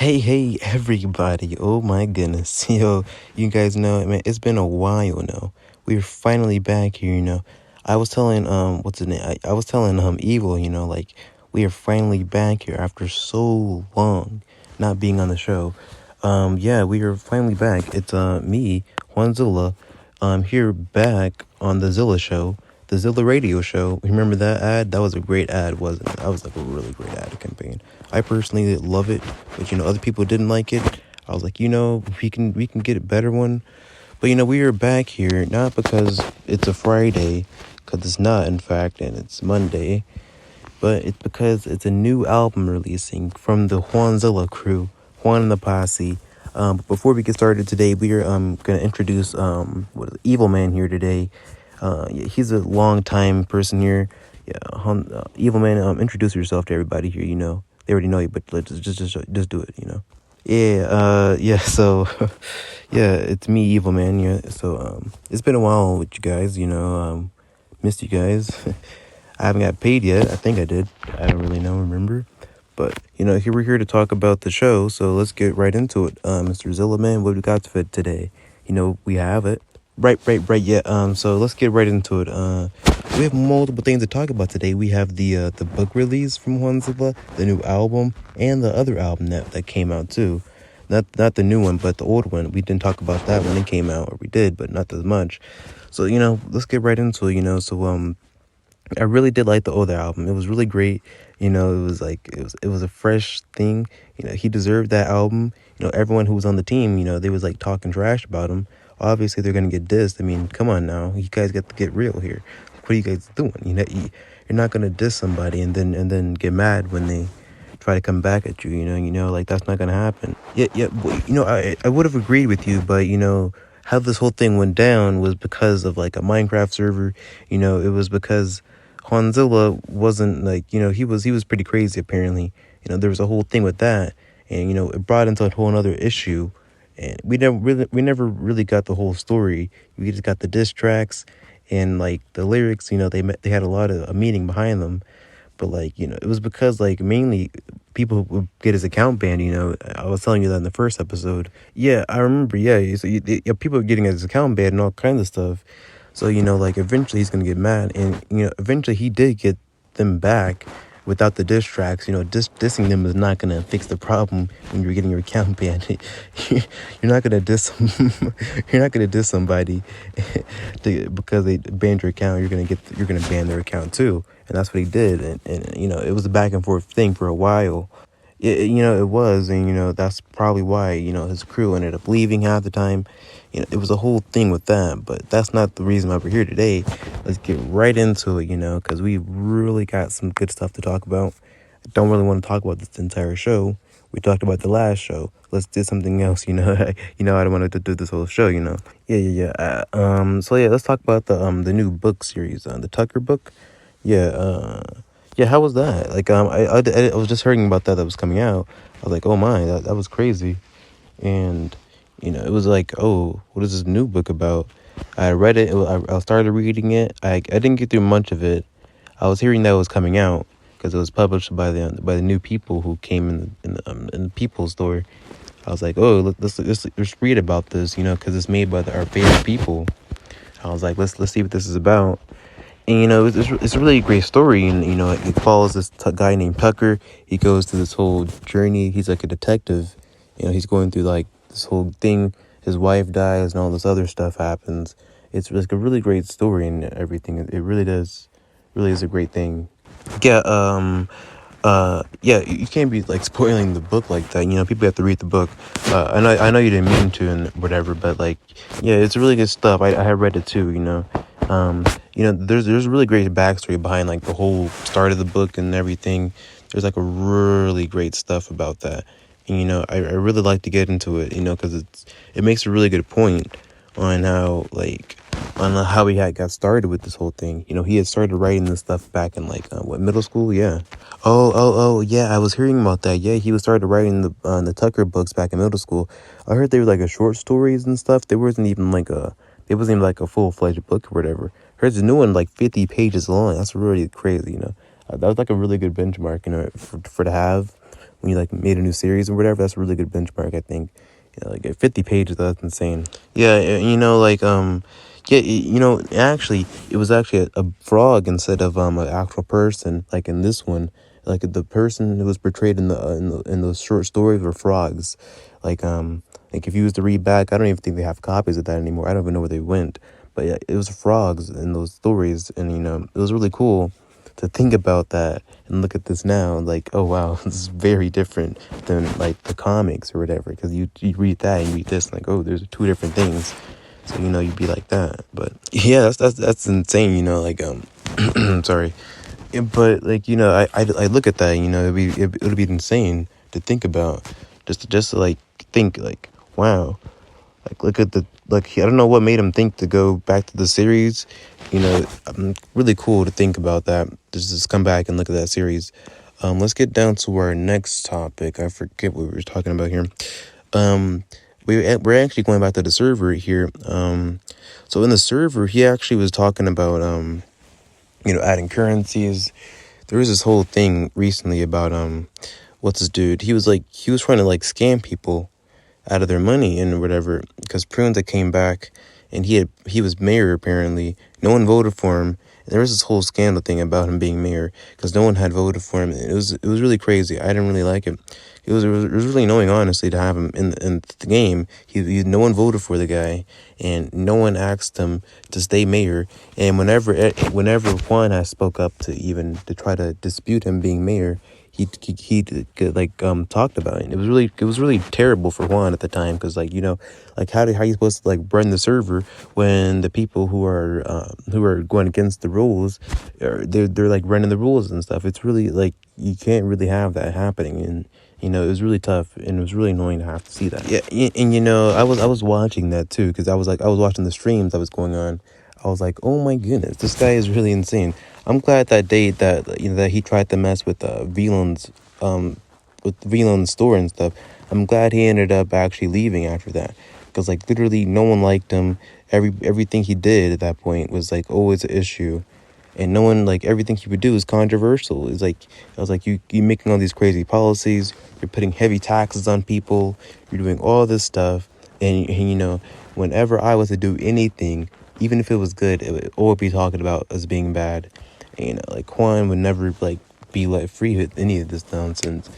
Hey, everybody. Oh my goodness. Yo, you guys know, man, it's been a while now. We're finally back here, I was telling, what's his name? I was telling, Evil, like, we are finally back here after so long not being on the show. Yeah, we are finally back. It's, me, Juan Zilla, here back on the Zilla show, the Zilla radio show. Remember that ad? That was a great ad, wasn't it? That was like a really great ad campaign. I personally love it, but other people didn't like it. I was like, we can get a better one. But we are back here not because it's a Friday, because it's not, in fact, and it's Monday, but it's because it's a new album releasing from the Juanzilla crew, Juan and the Posse. But before we get started today, we are gonna introduce Evil Man here today. Yeah, he's a long time person here. Yeah, Evil Man. Introduce yourself to everybody here. They already know you, but let's just do it. Yeah. So, yeah, it's me, Evil Man. Yeah. So, it's been a while with you guys. Missed you guys. I haven't got paid yet. I think I did. I don't really remember. But, here we're here to talk about the show. So let's get right into it. Mr. Zilla, man, what we got for today? We have it. Right. Yeah. So let's get right into it. We have multiple things to talk about today. We have the book release from Juan Zilla, the new album, and the other album that came out too. Not the new one, but the old one. We didn't talk about that when it came out, or we did, but not as much. So let's get right into it. So I really did like the older album. It was really great. It was like it was a fresh thing. He deserved that album. Everyone who was on the team, they was like talking trash about him. Obviously, they're gonna get dissed. I mean, come on now, you guys got to get real here. What are you guys doing? You're not gonna diss somebody and then get mad when they try to come back at you. Like that's not gonna happen. Yeah. I would have agreed with you, but how this whole thing went down was because of like a Minecraft server. It was because Juanzilla wasn't like, he was pretty crazy apparently. There was a whole thing with that, and it brought into a whole other issue, and we never really got the whole story. We just got the diss tracks and like the lyrics. They had a lot of a meaning behind them, but like it was because like mainly people would get his account banned. I was telling you that in the first episode. Yeah, I remember. Yeah, so people were getting his account banned and all kinds of stuff. So, like, eventually he's going to get mad. And, eventually he did get them back without the diss tracks. Dissing them is not going to fix the problem when you're getting your account banned. You're not going to diss you're not going to diss somebody because they banned your account. You're going to ban their account too. And that's what he did. And it was a back and forth thing for a while. It was, and that's probably why his crew ended up leaving half the time. It was a whole thing with that, but that's not the reason why we're here today. Let's get right into it, because we really got some good stuff to talk about. I don't really want to talk about this entire show. We talked about the last show. Let's do something else, I don't want to do this whole show, Yeah. So yeah, let's talk about the new book series, the Tucker book. Yeah. Yeah, how was that? Like, I was just hearing about that was coming out. I was like, oh my, that was crazy. And, it was like, oh, what is this new book about? I read it. I started reading it. I didn't get through much of it. I was hearing that it was coming out because it was published by the new people who came in the People store. I was like, oh, let's read about this, because it's made by our favorite people. I was like, let's see what this is about. And, it's a really great story. And, it follows this guy named Tucker. He goes through this whole journey. He's like a detective. He's going through like this whole thing. His wife dies and all this other stuff happens. It's like a really great story and everything. It really is a great thing. Yeah, yeah, you can't be like spoiling the book like that. People have to read the book. I know you didn't mean to and whatever, but like, yeah, it's really good stuff. I have read it too. There's really great backstory behind like the whole start of the book and everything. There's like a really great stuff about that. And, I really like to get into it, because it makes a really good point on how he got started with this whole thing. He had started writing this stuff back in like middle school. Yeah. Oh, yeah. I was hearing about that. Yeah, he was started writing the Tucker books back in middle school. I heard they were like a short stories and stuff. It wasn't even like a full-fledged book or whatever. I heard the new one like 50 pages long. That's really crazy. That was like a really good benchmark, for to have. when you like made a new series or whatever. That's a really good benchmark, I think. Like 50 pages, that's insane. Yeah, yeah, actually, it was actually a frog instead of an actual person. Like in this one, like the person who was portrayed in those short stories were frogs. Like like if you was to read back, I don't even think they have copies of that anymore. I don't even know where they went. But yeah, it was frogs in those stories, and it was really cool to think about that and look at this now. Like, oh wow, this is very different than like the comics or whatever. Because you read that and you read this, and like, oh, there's two different things. So you'd be like that. But yeah, that's insane. Like sorry. But like I look at that. It'd be insane to think about. Just to like think like, wow. Like look at I don't know what made him think to go back to the series. Really cool to think about that. Just come back and look at that series. Let's get down to our next topic. I forget what we were talking about here. We're actually going back to the server here. So in the server, he actually was talking about adding currencies. There was this whole thing recently about what's this dude? He was trying to like scam people out of their money and whatever, because Prunes that came back and he was mayor apparently. No one voted for him. And there was this whole scandal thing about him being mayor because no one had voted for him. It was really crazy. I didn't really like it. It was really annoying, honestly, to have him in the game. No one voted for the guy, and no one asked him to stay mayor. And whenever Juan has spoke up to try to dispute him being mayor, he talked about it. It was really terrible for Juan at the time, because how are you supposed to like run the server when the people who are going against the rules they're like running the rules and stuff. It's really like you can't really have that happening, and it was really tough, and it was really annoying to have to see that. Yeah, and I was watching that too, because I was watching the streams that was going on. I was like, oh my goodness, this guy is really insane. I'm glad that day that he tried to mess with with VLAN's store and stuff. I'm glad he ended up actually leaving after that, because like literally no one liked him. Everything he did at that point was like always an issue, and no one, like, everything he would do is controversial. It's like I was like, you making all these crazy policies, you're putting heavy taxes on people, you're doing all this stuff, and whenever I was to do anything, even if it was good, it would always be talking about as being bad. And like Juan would never like be let free with any of this nonsense.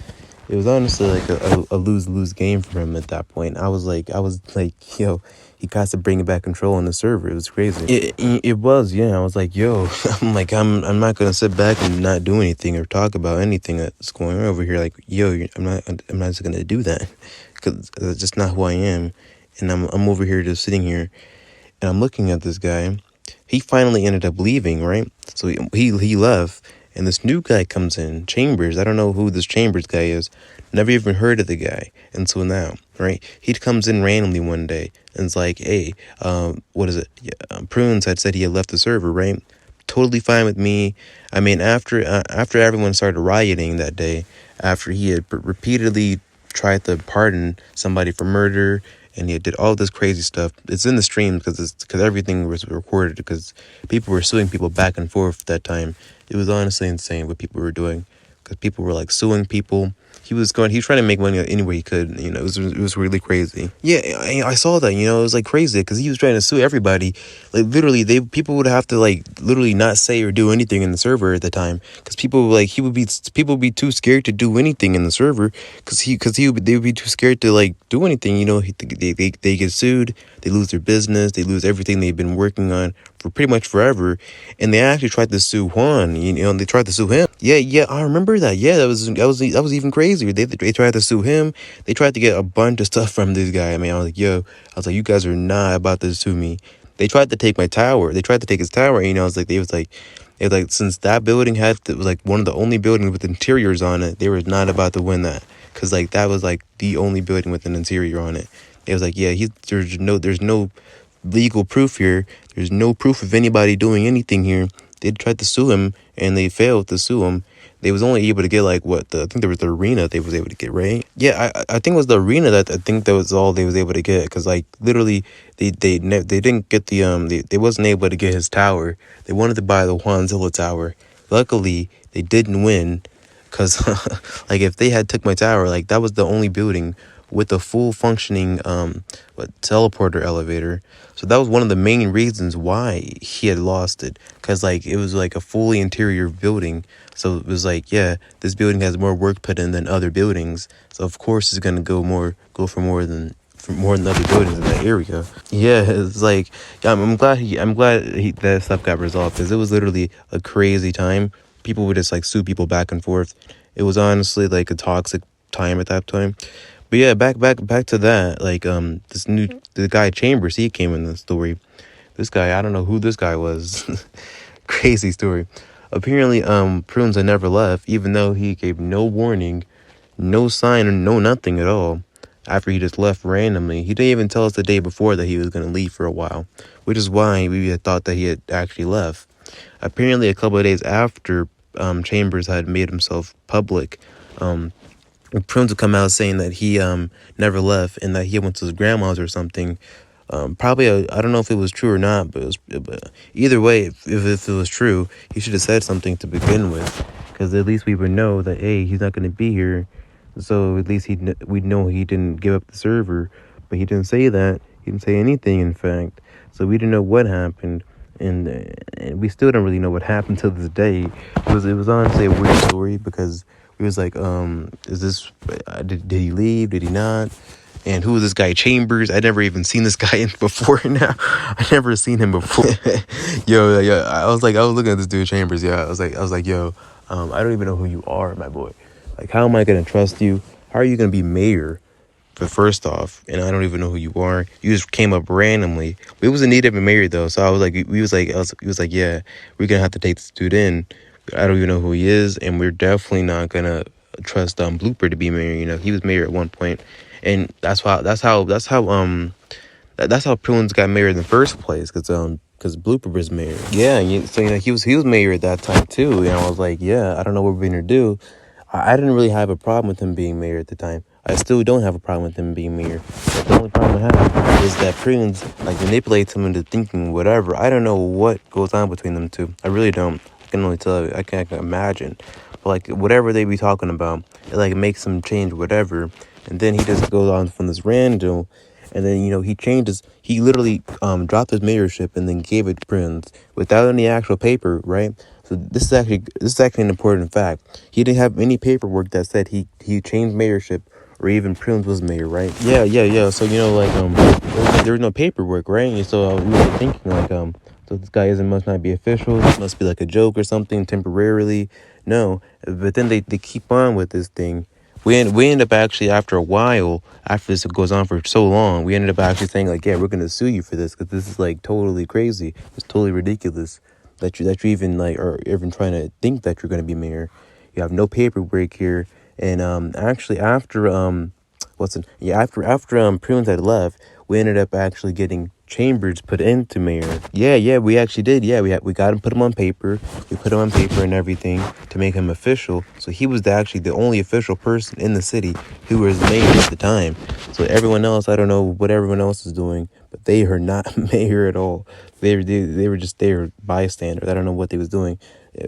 It was honestly like a lose-lose game for him at that point. I was like, yo, he got to bring back control on the server. It was crazy. It was, yeah. I was like, yo, I'm not gonna sit back and not do anything or talk about anything that's going on over here. Like, yo, I'm not just gonna do that, because that's just not who I am. And I'm over here just sitting here, and I'm looking at this guy. He finally ended up leaving, right? So he left. And this new guy comes in, Chambers. I don't know who this Chambers guy is. Never even heard of the guy until now, right? He comes in randomly one day and it's like, hey, what is it? Yeah, Prunes had said he had left the server, right? Totally fine with me. I mean, after everyone started rioting that day, after he had repeatedly tried to pardon somebody for murder, and he did all this crazy stuff. It's in the stream because everything was recorded, because people were suing people back and forth at that time. It was honestly insane what people were doing, because people were like suing people. He was trying to make money any way he could. It was really crazy. Yeah, I saw that. It was like crazy, because he was trying to sue everybody. Like literally, people would have to like literally not say or do anything in the server at the time, because people would be too scared to do anything in the server, because they would be too scared to like do anything. They get sued, they lose their business, they lose everything they've been working on for pretty much forever. And they actually tried to sue Juan. They tried to sue him. Yeah, I remember that. Yeah, that was even crazier. They tried to sue him. They tried to get a bunch of stuff from this guy. I mean, I was like, you guys are not about to sue me. They tried to take my tower. They tried to take his tower. And, I was like, it was like, since that building was like one of the only buildings with interiors on it, they were not about to win that, because like that was like the only building with an interior on it. It was like, yeah, there's no legal proof here. There's no proof of anybody doing anything here. They tried to sue him and they failed to sue him. They was only able to get like I think there was the arena they was able to get, right? Yeah, I think it was the arena that I think that was all they was able to get, because like literally they didn't get they wasn't able to get his tower. They wanted to buy the Juan Zilla tower. Luckily they didn't win, because like if they had took my tower, like that was the only building with a full functioning teleporter elevator. So that was one of the main reasons why he had lost it, because like it was like a fully interior building. So it was like, yeah, this building has more work put in than other buildings, so of course it's gonna go for more than other buildings in that area. Yeah, it's like, yeah, I'm glad that stuff got resolved, because it was literally a crazy time. People would just like sue people back and forth. It was honestly like a toxic time at that time. But yeah, back to that. Like the guy Chambers, he came in the story. This guy, I don't know who this guy was. Crazy story. Apparently, Prunes had never left, even though he gave no warning, no sign, or no nothing at all. After he just left randomly, he didn't even tell us the day before that he was gonna leave for a while, which is why we had thought that he had actually left. Apparently, a couple of days after Chambers had made himself public, Prunes would come out saying that he never left and that he went to his grandma's or something. Probably I don't know if it was true or not, but either way, if it was true, he should have said something to begin with, because at least we would know that, hey, he's not going to be here. So at least we'd know he didn't give up the server. But he didn't say that. He didn't say anything, in fact. So we didn't know what happened, and we still don't really know what happened to this day. It was honestly a weird story, because we was like, is this did he leave? Did he not? And who is this guy Chambers? I never even seen this guy before now. I never seen him before. yo, I was looking at this dude Chambers. Yeah, I was like, yo, I don't even know who you are, my boy. Like, how am I gonna trust you? How are you gonna be mayor? But first off, and I don't even know who you are. You just came up randomly. We was in need of a mayor though, so I was like, he was like, yeah, we're gonna have to take this dude in. I don't even know who he is, and we're definitely not gonna trust Blooper to be mayor. You know, he was mayor at one point, and that's how Prunes got mayor in the first place, because Blooper was mayor. Yeah, so he was mayor at that time too. And I was like, yeah, I don't know what we're gonna do. I didn't really have a problem with him being mayor at the time. I still don't have a problem with him being mayor. But the only problem I have is that Prunes like manipulates him into thinking whatever. I don't know what goes on between them two. I really don't. I can only tell you. I can't imagine. But like whatever they be talking about, it like makes him change whatever. And then he just goes on from this random, and then he literally dropped his mayorship and then gave it to Prince without any actual paper, right? So this is actually an important fact. He didn't have any paperwork that said he changed mayorship or even Prince was mayor, right? Yeah. So there was no paperwork, right? And so we were thinking like so this guy must not be official. This must be like a joke or something temporarily. No, but then they keep on with this thing. We end up actually, after a while, after this goes on for so long, we ended up actually saying like, yeah, we're gonna sue you for this, because this is like totally crazy. It's totally ridiculous that you even like are even trying to think that you're gonna be mayor. You have no paperwork here, and actually after Prunes had left, we ended up actually getting Chambers put into mayor. Yeah, we actually did. Yeah, we got him, put him on paper. We put him on paper and everything to make him official. So he was actually the only official person in the city who was mayor at the time. So everyone else, I don't know what everyone else is doing, but they are not mayor at all. They were just there bystanders. I don't know what they was doing,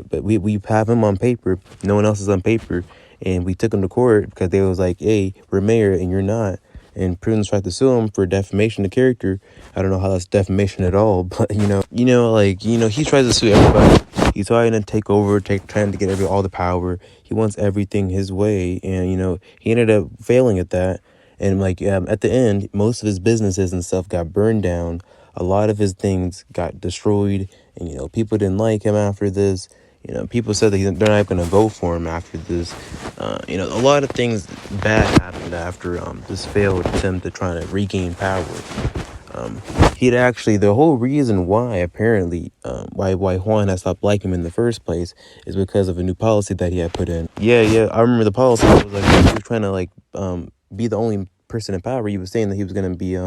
but we have him on paper. No one else is on paper, and we took him to court because they was like, hey, we're mayor and you're not. And Prudence tried to sue him for defamation of character. I don't know how that's defamation at all, but he tries to sue everybody. He's trying to take over, trying to get all the power. He wants everything his way, and he ended up failing at that. And at the end, most of his businesses and stuff got burned down. A lot of his things got destroyed, and people didn't like him after this. People said that they're not going to vote for him after this. A lot of things bad happened after this failed attempt to try to regain power. The whole reason why, apparently, why Juan had stopped liking him in the first place is because of a new policy that he had put in. Yeah, I remember the policy was like, he was trying to be the only person in power. He was saying that he was going to be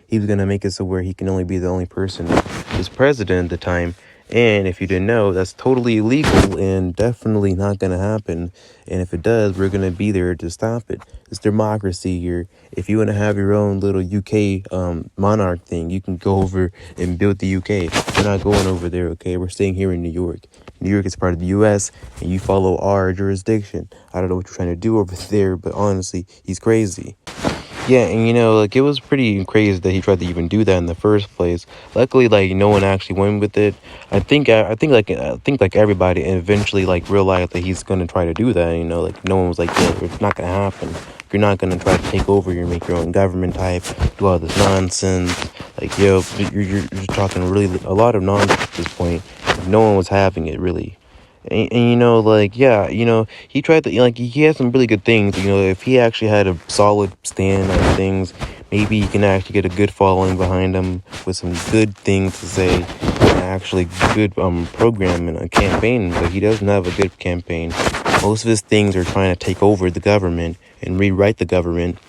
he was going to make it so where he can only be the only person who's president at the time. And if you didn't know, that's totally illegal and definitely not going to happen. And if it does, we're going to be there to stop it. It's democracy here. If you want to have your own little UK monarch thing, you can go over and build the UK. We're not going over there, okay? We're staying here in New York. New York is part of the US, and you follow our jurisdiction. I don't know what you're trying to do over there, but honestly, he's crazy. Yeah, and like it was pretty crazy that he tried to even do that in the first place. Luckily, like no one actually went with it. I think like everybody eventually like realized that he's gonna try to do that. Like no one was like, yeah, it's not gonna happen. You're not gonna try to take over. You make your own government type, do all this nonsense. Like you're talking really a lot of nonsense at this point. No one was having it really. And like, yeah, he tried to, like, he had some really good things. If he actually had a solid stand on things, maybe he can actually get a good following behind him with some good things to say, and actually good program and a campaign. But he doesn't have a good campaign. Most of his things are trying to take over the government and rewrite the government.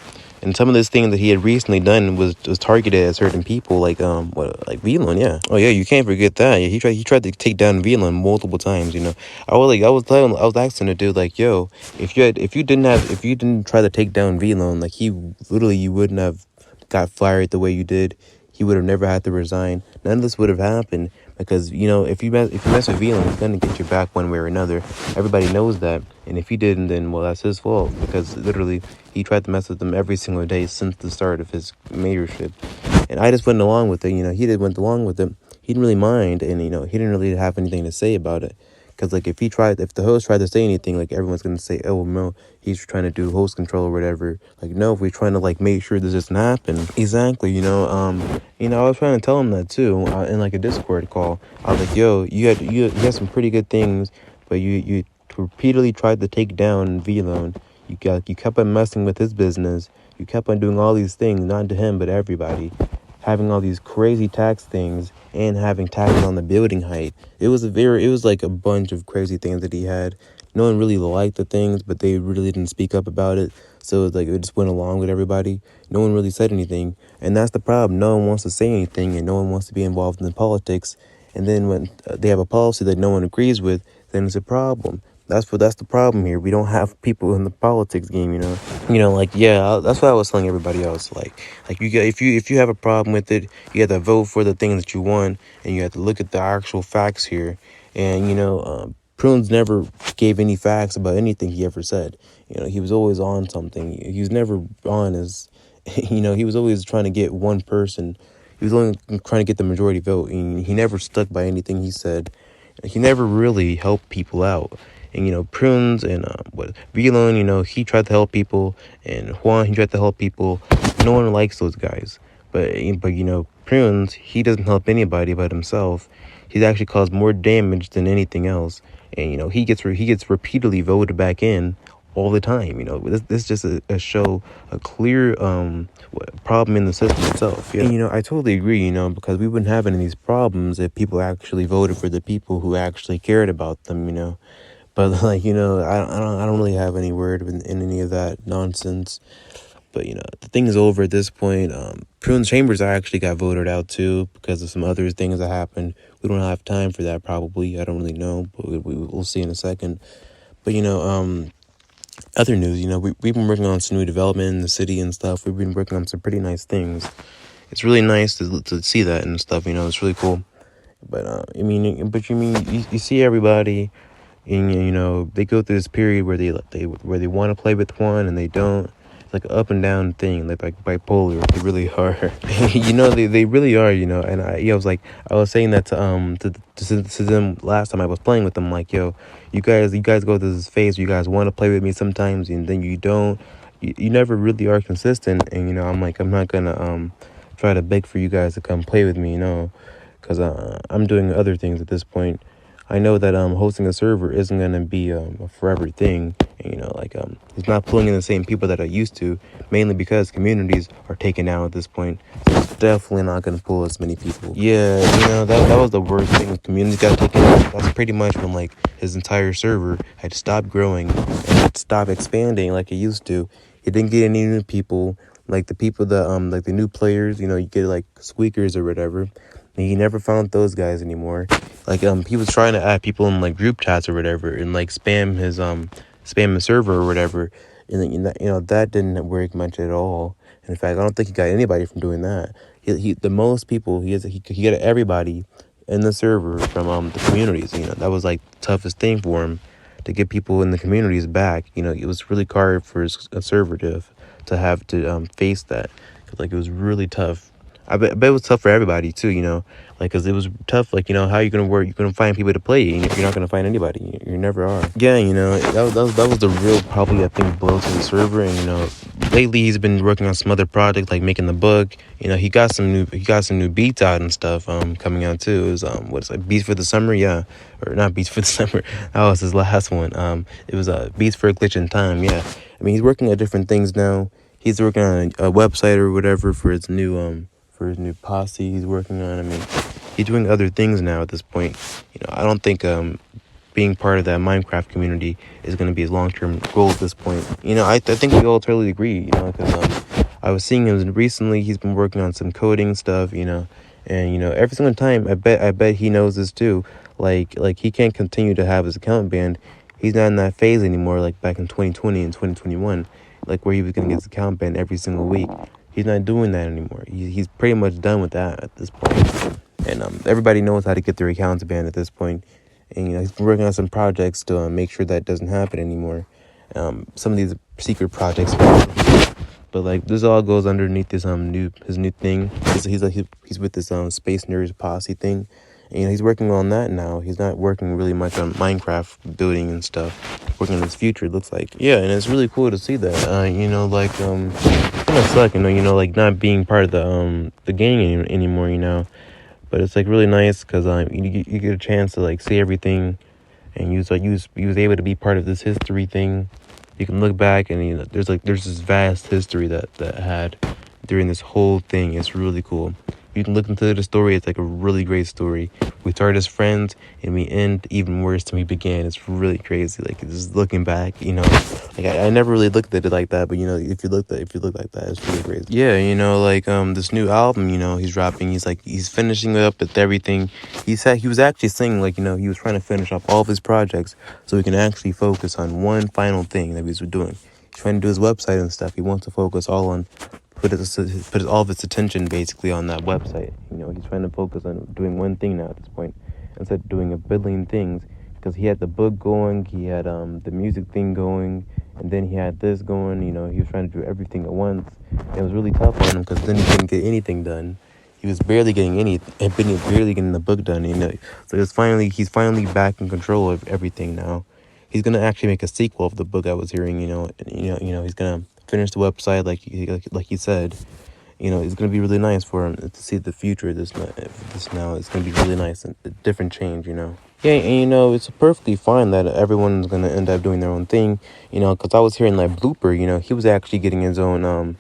And some of this thing that he had recently done was targeted at certain people, like VLAN, yeah. Oh yeah, you can't forget that. Yeah, he tried to take down VLAN multiple times. I was asking the dude like, yo, if you didn't try to take down VLAN, like you wouldn't have got fired the way you did. He would have never had to resign. None of this would have happened because if you mess with VLAN, it's gonna get you back one way or another. Everybody knows that, and if he didn't, then well, that's his fault because literally he tried to mess with them every single day since the start of his mayorship. And I just went along with it. Went along with it. He didn't really mind, and he didn't really have anything to say about it. Because like if the host tried to say anything, like everyone's gonna say, oh no, he's trying to do host control or whatever. Like no, if we're trying to like make sure this doesn't happen. Exactly, I was trying to tell him that too in like a Discord call. I was like, yo, you had some pretty good things, but you repeatedly tried to take down VLone. You kept on messing with his business. You kept on doing all these things, not to him but everybody. Having all these crazy tax things and having taxes on the building height. It was like a bunch of crazy things that he had. No one really liked the things, but they really didn't speak up about it. So it just went along with everybody. No one really said anything. And that's the problem. No one wants to say anything and no one wants to be involved in the politics. And then when they have a policy that no one agrees with, then it's a problem. That's the problem here. We don't have people in the politics game, like, yeah, that's what I was telling everybody else. Like if you have a problem with it, you have to vote for the things that you want, and you have to look at the actual facts here. And Prunes never gave any facts about anything he ever said. He was always on something. He was never on as, he was always trying to get one person. He was only trying to get the majority vote, and he never stuck by anything he said. He never really helped people out. And Prunes and Vilon, he tried to help people, and Juan, he tried to help people. No one likes those guys, but Prunes, he doesn't help anybody but himself. He's actually caused more damage than anything else, and he gets repeatedly voted back in all the time. This is just a clear problem in the system itself. Yeah. And I totally agree. Because we wouldn't have any of these problems if people actually voted for the people who actually cared about them. But like I don't really have any word in any of that nonsense. But the thing is over at this point. Prunes Chambers actually got voted out too because of some other things that happened. We don't have time for that probably. I don't really know, but we'll see in a second. But other news. We've been working on some new development in the city and stuff. We've been working on some pretty nice things. It's really nice to see that and stuff. It's really cool. But you see everybody. And they go through this period where they want to play with one and they don't. It's like an up and down thing, like bipolar. They really are. They really are. And I was saying that to them last time I was playing with them. Like, yo, you guys go through this phase. You guys want to play with me sometimes, and then you don't. You never really are consistent. And I'm like, I'm not gonna try to beg for you guys to come play with me. Because I'm doing other things at this point. I know that hosting a server isn't going to be a forever thing. And, it's not pulling in the same people that I used to, mainly because communities are taken out at this point. So it's definitely not going to pull as many people. Yeah, that was the worst thing. Communities got taken out. That's pretty much when, his entire server had stopped growing and had stopped expanding like it used to. It didn't get any new people. Like, the people that, the new players, you get, squeakers or whatever. And he never found those guys anymore. Like he was trying to add people in like group chats or whatever, and like spam his server or whatever, and then, that didn't work much at all. And in fact, I don't think he got anybody from doing that. He the most people he got everybody in the server from the communities. That was like the toughest thing for him, to get people in the communities back. It was really hard for a server to have to face that. 'Cause, like, it was really tough. I bet it was tough for everybody too. Like, cause it was tough. Like, how you gonna work? You're gonna find people to play. You're not gonna find anybody. You never are. Yeah, that was the real, probably, I think, blow to the server. And lately he's been working on some other projects, like making the book. He got some new beats out and stuff coming out too. It was what is it, Beats for the Summer? Yeah, or not Beats for the Summer. That was his last one. It was Beats for a Glitch in Time. Yeah, I mean, he's working on different things now. He's working on a website or whatever for his new posse he's working on. I mean, he's doing other things now at this point. I don't think being part of that Minecraft community is going to be his long-term goal at this point. I think we all totally agree, because I was seeing him recently. He's been working on some coding stuff, and every single time, I bet he knows this too. Like he can't continue to have his account banned. He's not in that phase anymore, like back in 2020 and 2021, like where he was going to get his account banned every single week. He's not doing that anymore. He's pretty much done with that at this point. And everybody knows how to get their accounts banned at this point. And he's been working on some projects to make sure that doesn't happen anymore. Some of these secret projects, but like this all goes underneath his new thing. He's with this Space Nerds posse thing. And he's working on that now. He's not working really much on Minecraft building and stuff. Working on his future, it looks like. Yeah, and it's really cool to see that. Like it's gonna suck, like not being part of the gang anymore. But it's like really nice because you get a chance to like see everything, and you was able to be part of this history thing. You can look back and there's this vast history that had during this whole thing. It's really cool. You can look into the story. It's like a really great story. We started as friends and we end even worse than we began. It's really crazy. Like, just looking back, like I never really looked at it like that, but if you look like that, it's really crazy. Yeah, like this new album, he's dropping. He's finishing it up with everything. He said he was actually saying, like, he was trying to finish up all of his projects so he can actually focus on one final thing that he was doing. He's trying to do his website and stuff. He wants to focus all on put all of its attention basically on that website. He's trying to focus on doing one thing now at this point instead of doing a billion things, because he had the book going, he had the music thing going, and then he had this going. He was trying to do everything at once. It was really tough on him because then he couldn't get anything done. He was barely getting barely getting the book done. So he's finally back in control of everything now. He's gonna actually make a sequel of the book I was hearing. He's gonna finish the website like he said. It's gonna be really nice for him to see the future of this now. It's gonna be really nice and a different change. Yeah, and it's perfectly fine that everyone's gonna end up doing their own thing. Because I was hearing like Blooper. He was actually getting his own.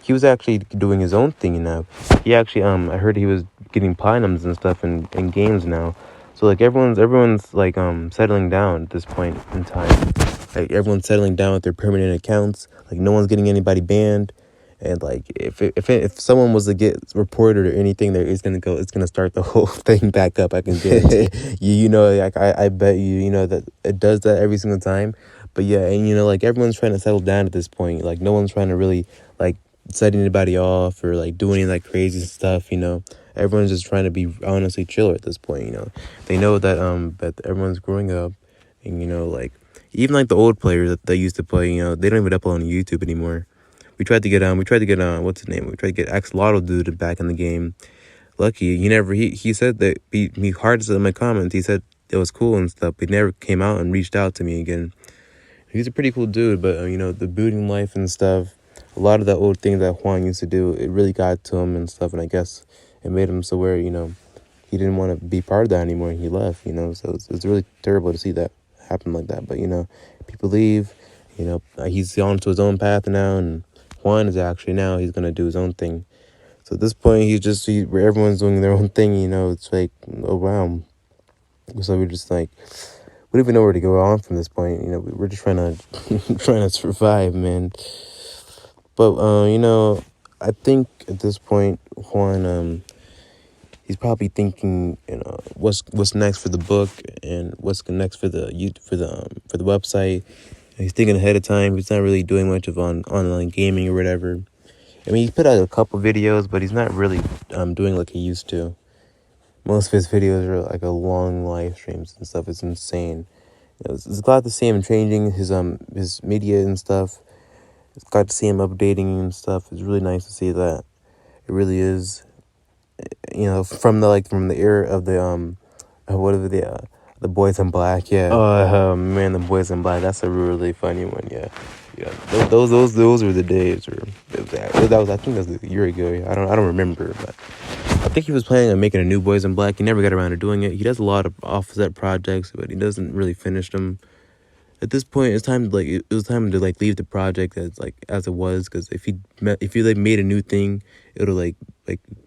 He was actually doing his own thing now. He actually I heard he was getting platinums and stuff in games now. So like everyone's like settling down at this point in time. Like everyone's settling down with their permanent accounts. Like no one's getting anybody banned. And like if someone was to get reported or anything, it's gonna start the whole thing back up. I can guarantee. Like I bet that it does that every single time. But yeah, and like everyone's trying to settle down at this point. Like no one's trying to really like set anybody off or like do any like crazy stuff. Everyone's just trying to be honestly chill at this point. They know that everyone's growing up, and like even like the old players that used to play, they don't even upload on YouTube anymore. We tried to get what's his name? We tried to get Axolotl dude back in the game. Lucky he said that he hearted in my comments. He said it was cool and stuff, but he never came out and reached out to me again. He's a pretty cool dude, but the booting life and stuff, a lot of the old things that Juan used to do, it really got to him and stuff, and I guess it made him so where he didn't want to be part of that anymore, and he left. So it's really terrible to see that happen like that. But people leave. He's on to his own path now, and Juan is actually now he's gonna do his own thing. So at this point, where everyone's doing their own thing. It's like, oh wow. So we're just like, we don't even know where to go on from this point. We're just trying to survive, man. But I think at this point, Juan he's probably thinking, what's next for the book and what's next for for the website. He's thinking ahead of time. He's not really doing much of online gaming or whatever. I mean, he's put out a couple videos, but he's not really doing like he used to. Most of his videos are like a long live streams and stuff. It's insane. It's glad to see him changing his media and stuff. It's glad to see him updating and stuff. It's really nice to see that. It really is. From the era of what are the Boys in Black, yeah. Oh man, the Boys in Black. That's a really funny one, yeah. Yeah, those were the days. Or that was, I think that was a year ago. I don't remember, but I think he was planning on making a new Boys in Black. He never got around to doing it. He does a lot of offset projects, but he doesn't really finish them. At this point, it's time to it was time to leave the project as it was, because if he made a new thing, it'll like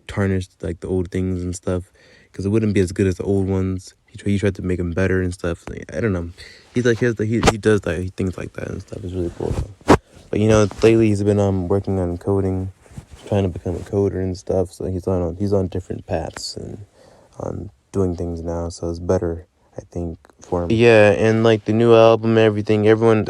tarnish the old things and stuff, because it wouldn't be as good as the old ones. He tried to make them better and stuff. I don't know. He does things like that and stuff. It's really cool. But lately he's been working on coding, trying to become a coder and stuff. So he's on different paths and on doing things now. So it's better, I think, for him. Yeah, and the new album and everything, everyone,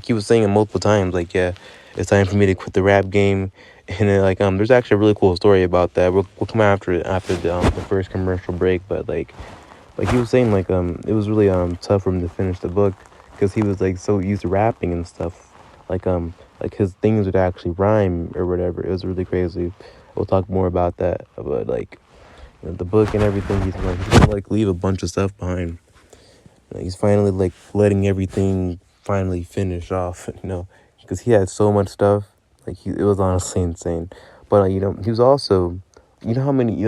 he was saying it multiple times, yeah, it's time for me to quit the rap game. And then, there's actually a really cool story about that. We'll come after the first commercial break, but he was saying it was really tough for him to finish the book, because he was so used to rapping and stuff, his things would actually rhyme or whatever. It was really crazy. We'll talk more about that, but the book and everything. He's gonna leave a bunch of stuff behind. He's finally letting everything finally finish off, because he had so much stuff. It was honestly insane. But he was also, how many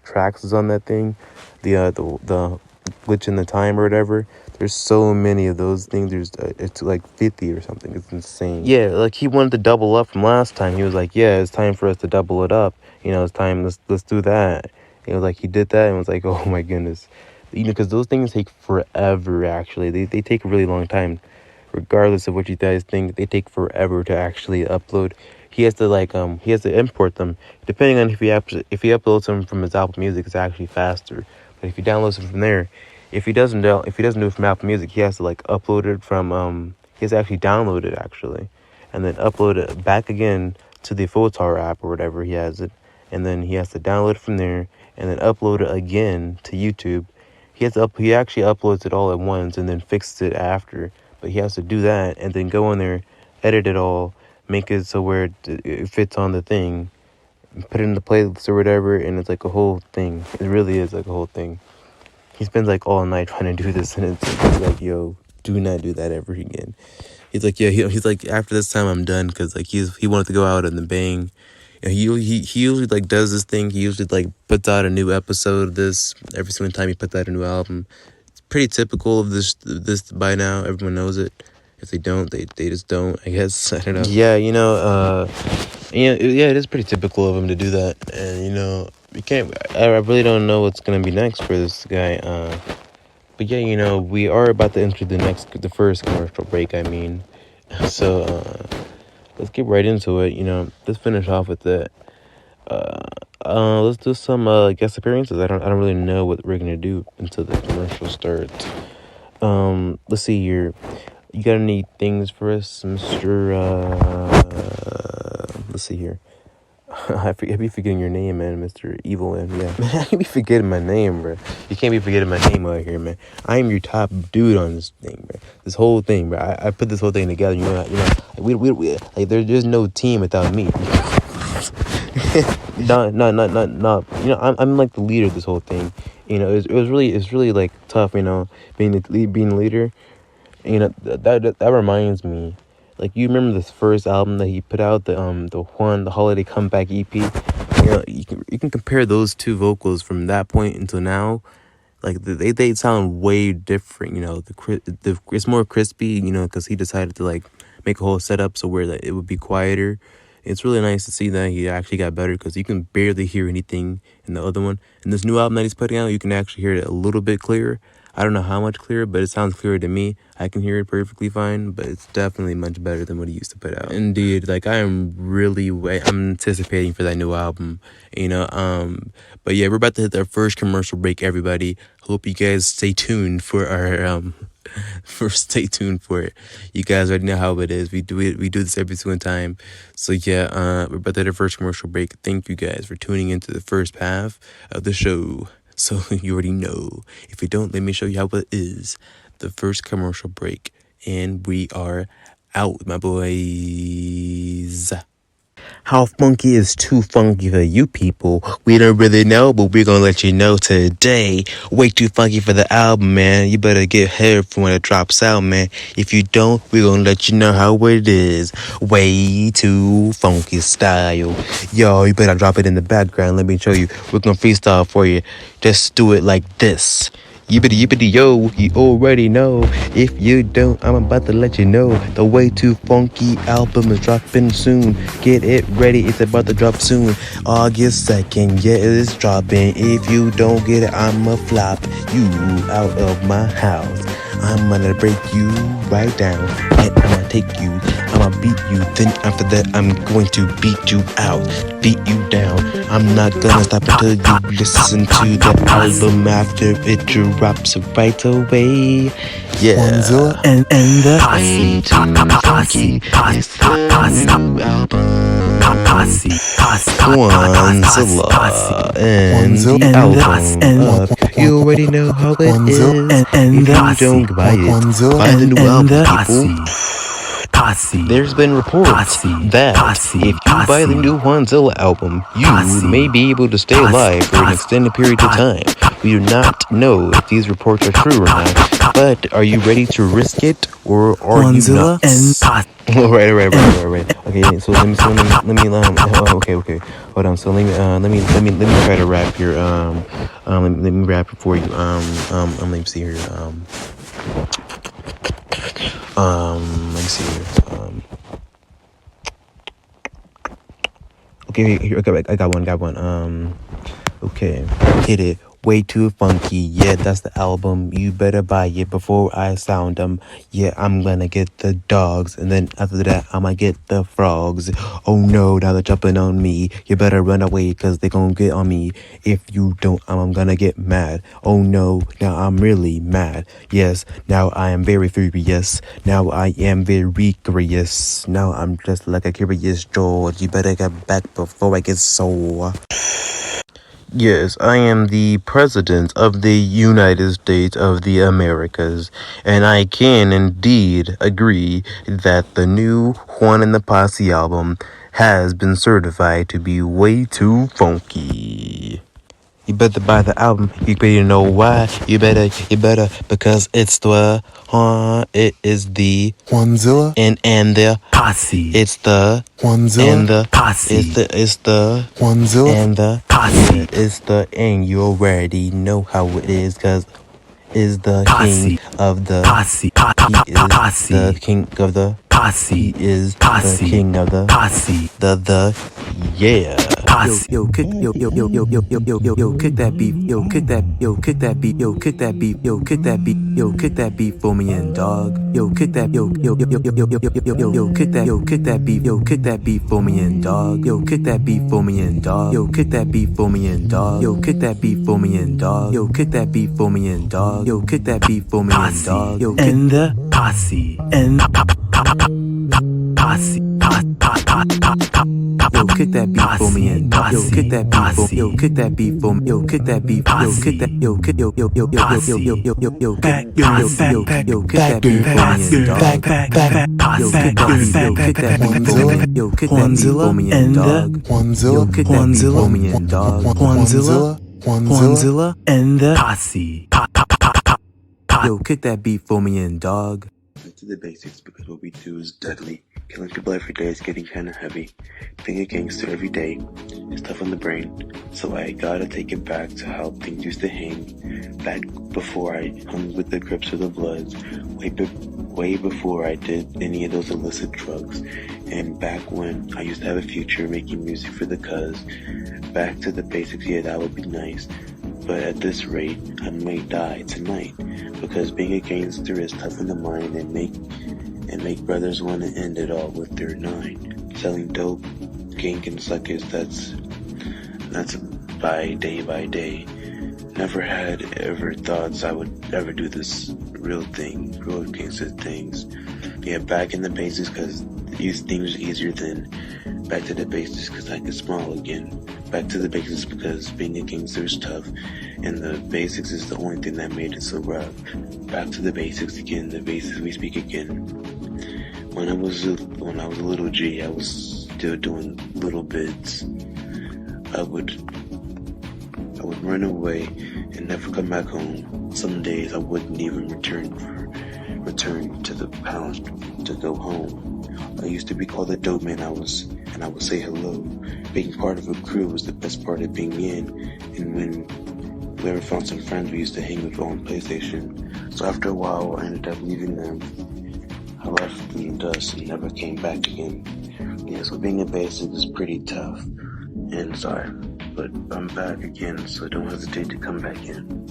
tracks is on that thing, the glitch in the time or whatever. There's so many of those things. It's 50 or something. It's insane. Yeah, he wanted to double up from last time. He was yeah, it's time for us to double it up. It's time. Let's do that. He did that and was oh my goodness. Because those things take forever. Actually, they take a really long time. Regardless of what you guys think, they take forever to actually upload. He has to import them. Depending on if he uploads them from his Apple Music, it's actually faster. But if he downloads them from there, if he doesn't do it from Apple Music, he has to upload it from he has to actually download it actually, and then upload it back again to the Photar app or whatever he has it, and then he has to download it from there and then upload it again to YouTube. He actually uploads it all at once and then fixes it after. But he has to do that and then go in there, edit it all, make it so where it fits on the thing, put it in the playlist or whatever, and it's a whole thing. It really is a whole thing. He spends all night trying to do this, and it's yo, do not do that ever again. He's yeah, he's after this time I'm done, because he wanted to go out in the bang. He usually does this thing. He usually puts out a new episode of this every single time he puts out a new album. Pretty typical of this by now. Everyone knows it. If they don't, they just don't, I guess. I don't know. Yeah, it is pretty typical of him to do that. And you can't, I really don't know what's gonna be next for this guy. But yeah, we are about to enter the first commercial break, I mean. So let's get right into it. Let's finish off with it. Let's do some guest appearances. I don't really know what we're gonna do until the commercial starts. Let's see here. You got any things for us, Mr. Let's see here. I be forgetting your name, man, Mr. Evil Man. Yeah, man, I be forgetting my name, bro. You can't be forgetting my name out here, man. I am your top dude on this thing, bro. This whole thing, bro. I put this whole thing together. We there's no team without me. No. I'm the leader of this whole thing. It's really tough. Being the leader. That reminds me. You remember this first album that he put out, the Juan, the Holiday Comeback EP. You can compare those two vocals from that point until now. They sound way different. It's more crispy. Because he decided to make a whole setup so where it would be quieter. It's really nice to see that he actually got better, because you can barely hear anything in the other one. In this new album that he's putting out, you can actually hear it a little bit clearer. I don't know how much clearer, but it sounds clearer to me. I can hear it perfectly fine, but it's definitely much better than what he used to put out. Indeed, like I am really I'm anticipating for that new album, you know. But yeah, we're about to hit our first commercial break, everybody. Hope you guys stay tuned for our stay tuned for it. You guys already know how it is. We do this every single time. So yeah, we're about to hit our first commercial break. Thank you guys for tuning into the first half of the show. So you already know. If you don't, let me show you how it is. The first commercial break, and we are out, my boys. How funky is too funky for you people? We don't really know, but we're gonna let you know today. Way too funky for the album, man. You better get hyped for when it drops out, man. If you don't, we're gonna let you know how it is. Way too funky style. Yo, you better drop it in the background. Let me show you. We're gonna freestyle for you. Just do it like this. Yippity yippity yo, you already know. If you don't, I'm about to let you know. The Way Too Funky album is dropping soon. Get it ready, it's about to drop soon. August 2nd, yeah, it's dropping. If you don't get it, I'ma flop you out of my house. I'm gonna break you right down, and I'ma take you, I'ma beat you. Then after that, I'm going to beat you out, beat you down. I'm not gonna stop until you listen to the album after it drops right away. Yeah, Zilla and the Way Too Funky. It's the new album. Juan, Zilla, and the album. You already know how it is. If you don't buy it, buy the new album, people. There's been reports that if you buy the new Juan Zilla album, you may be able to stay alive for an extended period of time. We do not know if these reports are true or not, but are you ready to risk it, or are you not? Right. Okay, so let me hold on. So let me try to rap here. Let me rap it for you. Let me see here. Let me see here. Okay, here, I got one. Okay, hit it. Way Too Funky, yeah, that's the album. You better buy it before I sound them. Yeah, I'm gonna get the dogs, and then after that, I'ma get the frogs. Oh no, now they're jumping on me. You better run away, cause they gon' get on me. If you don't, I'm gonna get mad. Oh no, now I'm really mad. Yes, now I am very furious. Now I am very curious. Now I'm just like a curious George. You better get back before I get sore. Yes, I am the President of the United States of the Americas, and I can indeed agree that the new Juan and the Posse album has been certified to be way too funky. You better buy the album. You better know why. You better, because it's the it is the Juan Zilla and the Posse. it's the Juan Zilla and the Posse. it's the Juan Zilla and the Posse. it's the, and you already know how it is, cause is the Posse. king of the Posse. he is Posse. the king of the Posse. he is Posse. the king of the Posse. yeah. Yo, kick that beat, yo, kick that beat, yo, kick that beat, yo, kick that beat, yo, kick that beat for me and dog. Yo, kick that, yo, kick that beat, yo, kick that beat for me and dog. Yo, kick that beat for me and dog. Yo, kick that beat for me and dog. Yo, kick that beat for me and dog. Yo, kick that beat for me and dog. Yo, kick that beat for me and dog. Yo, and the posse and posse. Yo, kick that beat for me and yo, kick that beat for yo, kick that beat for me, yo, kick that beat, yo, kick that, yo, kick yo, back, yo, kick that beat for me and dog. Yo, kick that beat for me, yo, kick that beat for me and dog. Juan Zilla Yo, kick that beat for me and dog. Juan Zilla and the posse. Yo, kick that beat for me and dog. Back to the basics, because what we do is deadly. Killing people every day is getting kinda heavy. Being a gangster every day is tough on the brain, so I gotta take it back to how things used to hang. Back before I hung with the Crips or the Bloods, way before I did any of those illicit drugs, and back when I used to have a future making music for the cuz. Back to the basics, yeah, that would be nice. But at this rate, I might die tonight, because being a gangster is tough in the mind and make brothers want to end it all with their nine. Selling dope, ganking suckers, that's by day. Never had ever thoughts I would ever do this real gangster things. Yeah, back in the basics, cause these things are easier than back to the basics, cause I can smile again. Back to the basics because being a gangster is tough, and the basics is the only thing that made it so rough. Back to the basics again, the basics we speak again. When I was a little G, I was still doing little bits. I would run away and never come back home. Some days I wouldn't even return to the pound to go home. I used to be called a dope man, and I would say hello. Being part of a crew was the best part of being in, and when we ever found some friends, we used to hang with on PlayStation. So after a while, I ended up leaving them. I left in the dust and never came back again. Yeah, so being a basic is pretty tough, and sorry, but I'm back again, so don't hesitate to come back in.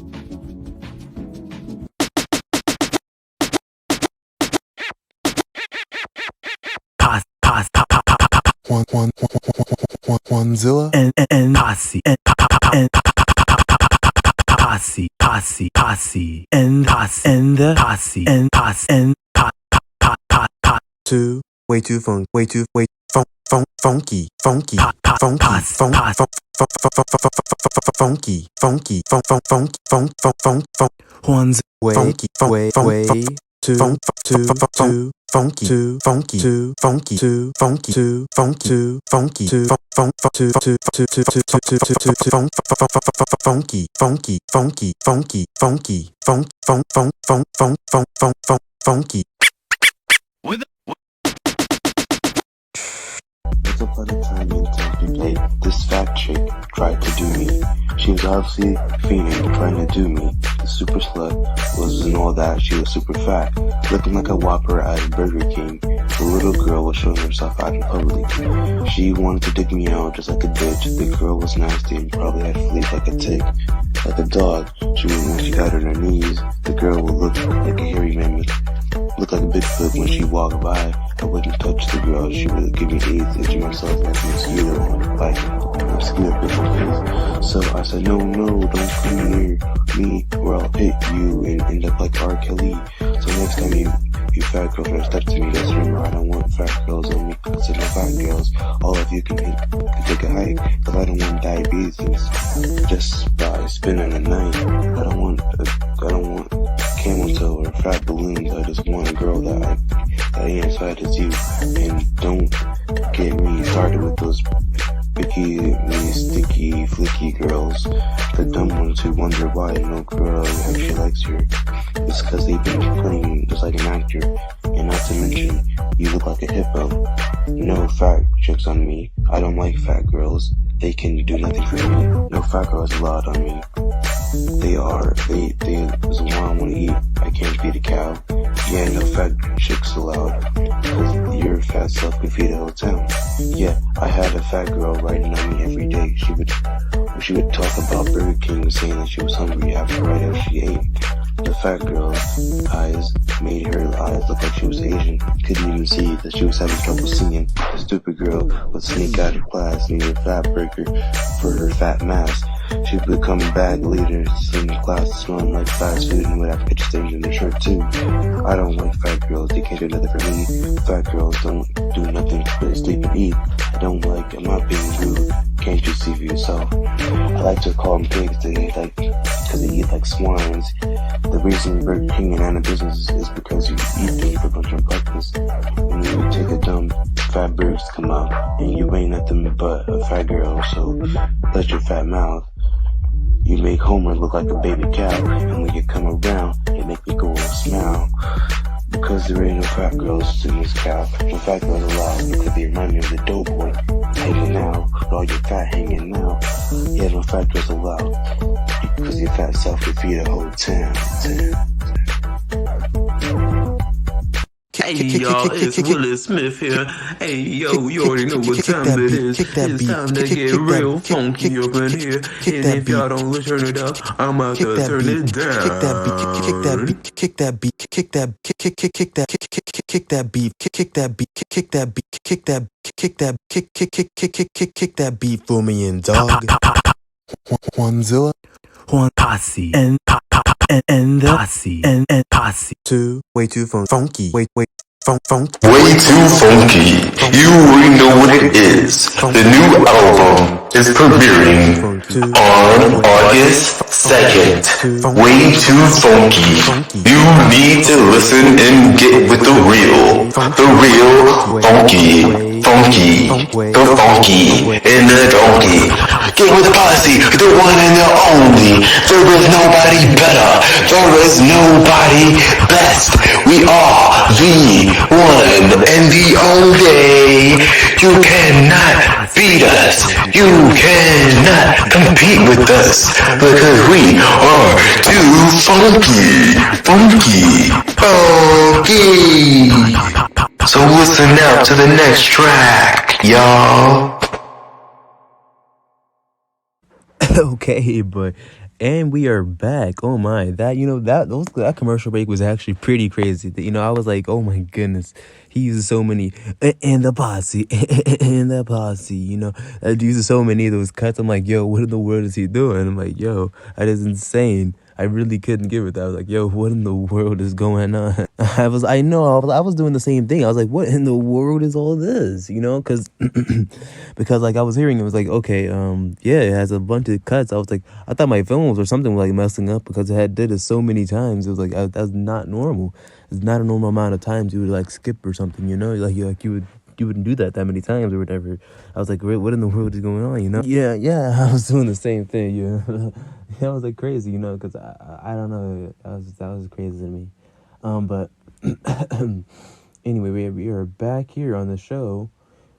Juan Zilla and posse and posse and the posse and two way too funky funky Juan's way too funky Once upon a time in Tampa Bay, this fat chick tried to do me. She was obviously fiending, trying to do me. The super slut wasn't all that, she was super fat, looking like a Whopper at a Burger King. The little girl was showing herself out in public. She wanted to dig me out just like a bitch. The girl was nasty and probably had fleas like a tick. Like a dog, when she got on her knees, the girl would look like a hairy mammoth. Look like a Bigfoot when she walked by. I wouldn't touch the girl, she would give me AIDS, itching myself like a mosquito on a bite. A mosquito bit my face. So I said, no, don't come near me or I'll hit you and end up like R. Kelly. So next time you fat girl try to step to me, just remember I don't want fat girls on me. I said no fat girls, all of you can take a hike, cause I don't want diabetes just by spending a night. I don't want camel toe or fat balloons. I just want a girl that I ain't as fat as you. And don't get me started with those picky, sticky, flicky girls. The dumb ones who wonder why no girl actually likes you. It's cause they've been playing just like an actor. And not to mention, you look like a hippo. No fat chicks on me. I don't like fat girls. They can do nothing for me. No fat girls allowed on me. They is what I wanna eat. I can't feed a cow. Yeah, no fat chicks allowed. Cause your fat self can feed a whole town. Yeah, I had a fat girl writing on me every day. She would talk about Burger King, saying that she was hungry right after she ate. The fat girl's eyes made her eyes look like she was Asian. Couldn't even see that she was having trouble seeing. The stupid girl would sneak out of class and eat a fat burger for her fat mass. She would come back later, in class smelling like fast food and would have pitch stains in her shirt too. I don't like fat girls, they can't do nothing for me. Fat girls don't do nothing but sleep and eat. I'm not being rude, can't you see for yourself? I like to call them pigs, cause they eat like swines. The reason Burger King and out of business is because you eat them for lunch and breakfast. And you take a dumb fat burger to come out, and you ain't nothing but a fat girl, so shut your fat mouth. You make Homer look like a baby cow, and when you come around, you make me go and smile. Because there ain't no fat girls in this cow. No fat girls allowed because they remind me of the dope boy hanging out with all your fat hanging out. Yeah, no fat girls allowed because your fat self can feed a whole town. Hey y'all, it's Willie Smith here. Hey yo, you already know what time it is. It's time to get real funky up in here. And if y'all don't turn it up, I'm about to turn it down. kick that beat, kick that beat, kick that beat for me, and dog. Juan Zilla. Juan posse and the posse and posse. Way too funky. Wait. Funky. Way too funky. You already know what it is. The new album is premiering on August 2nd. Way too funky. You need to listen and get with the real funky, the funky, and the donkey. Get with the posse, the one and the only. There is nobody better. There is nobody best. We are the one and the only. You cannot beat us. You cannot compete with us because we are too funky. So listen out to the next track, y'all. Okay, and we are back. Oh my, that commercial break was actually pretty crazy. I was like, oh my goodness, he uses so many and the posse and the posse. That uses so many of those cuts. I'm like, yo, what in the world is he doing? I'm like, yo, that is insane. I really couldn't give it that. I was like, yo, what in the world is going on? I was doing the same thing. I was like, what in the world is all this? Because because like I was hearing it was like, okay, yeah, it has a bunch of cuts. I thought my films or something was like messing up because it did it so many times. It was like that's not normal. It's not a normal amount of times you would like skip or something. You wouldn't do that many times or whatever. I was like, what in the world is going on? Yeah, I was doing the same thing. That was like crazy, because I don't know, that was crazy to me. But anyway, we are back here on the show.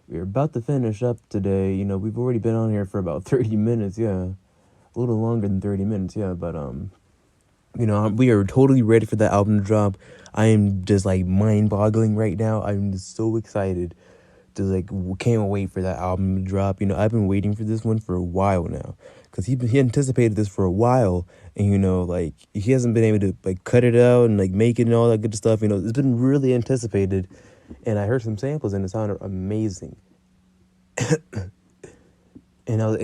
We're about to finish up today. We've already been on here for about 30 minutes. Yeah, a little longer than 30 minutes. Yeah, but we are totally ready for that album to drop. I am just like mind-boggling right now. I'm just so excited. Just like can't wait for that album to drop. I've been waiting for this one for a while now, because he anticipated this for a while, and like he hasn't been able to like cut it out and like make it and all that good stuff. It's been really anticipated, and I heard some samples and it sounded amazing. and I don't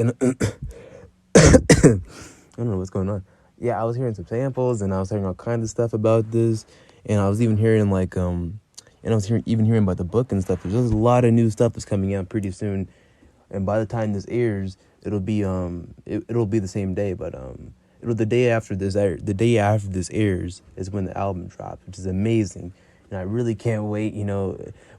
know what's going on. Yeah, I was hearing some samples and I was hearing all kinds of stuff about this, and I was even hearing like and I was hearing about the book and stuff. There's a lot of new stuff that's coming out pretty soon, and by the time this airs, it'll be it'll be the same day, but the day after this airs is when the album drops, which is amazing, and I really can't wait.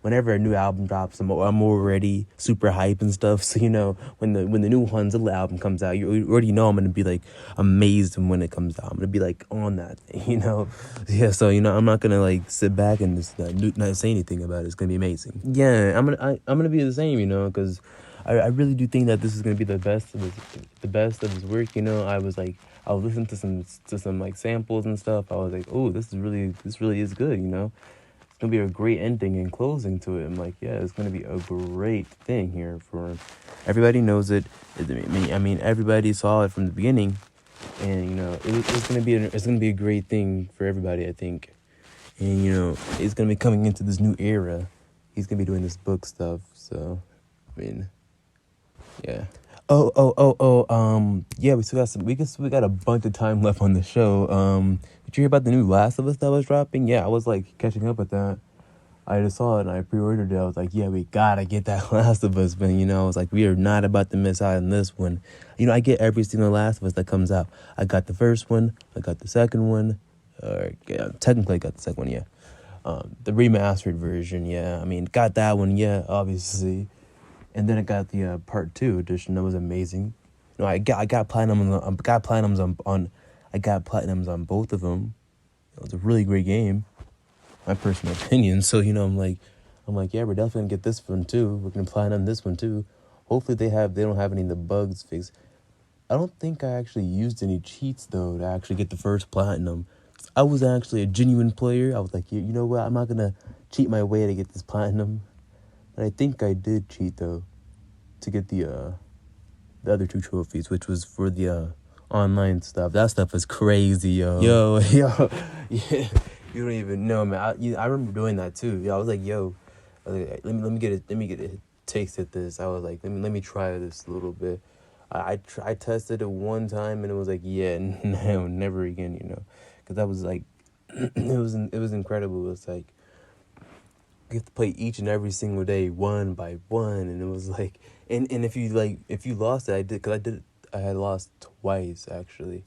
Whenever a new album drops, I'm already super hype and stuff. So when the new Juan Zilla album comes out, you already know I'm gonna be like amazed when it comes out. I'm gonna be like on that thing, Yeah, so I'm not gonna like sit back and just not say anything about it. It's gonna be amazing. Yeah, I'm gonna be the same, because I really do think that this is gonna be the best of his work. I was listening to some like samples and stuff. I was like, oh, this really is good. It's gonna be a great ending and closing to it. I'm like, yeah, it's gonna be a great thing here for everybody. Knows it. I mean, everybody saw it from the beginning, and it's gonna be a great thing for everybody, I think. And it's gonna be coming into this new era. He's gonna be doing this book stuff. So, I mean, yeah. Yeah, we got a bunch of time left on the show. Did you hear about the new Last of Us that was dropping? Yeah, I was like catching up with that. I just saw it and I pre-ordered it. I was like, yeah, we gotta get that Last of Us, man. I was like, we are not about to miss out on this one. I get every single Last of Us that comes out. I got the first one, I got the second one, technically I got the second one, yeah. The remastered version, yeah. I mean, got that one, yeah, obviously. And then I got the part 2 edition. That was amazing. I got platinums on both of them. It was a really great game, my personal opinion. So I'm like, yeah, we're definitely gonna get this one too. We're gonna platinum this one too. Hopefully they don't have any of the bugs fixed. I don't think I actually used any cheats though to actually get the first platinum. I was actually a genuine player. I was like, you know what? I'm not gonna cheat my way to get this platinum. And I think I did cheat though to get the other 2 trophies, which was for the online stuff. That stuff was crazy, yo. Yeah, you don't even know, man. I remember doing that too. I was like, let me get a taste at this. I was like, let me try this a little bit. I tested it one time and it was like, yeah, no, never again, because that was like, it was incredible. It was like you have to play each and every single day, one by one, and it was like, and if you lost it, I had lost twice actually,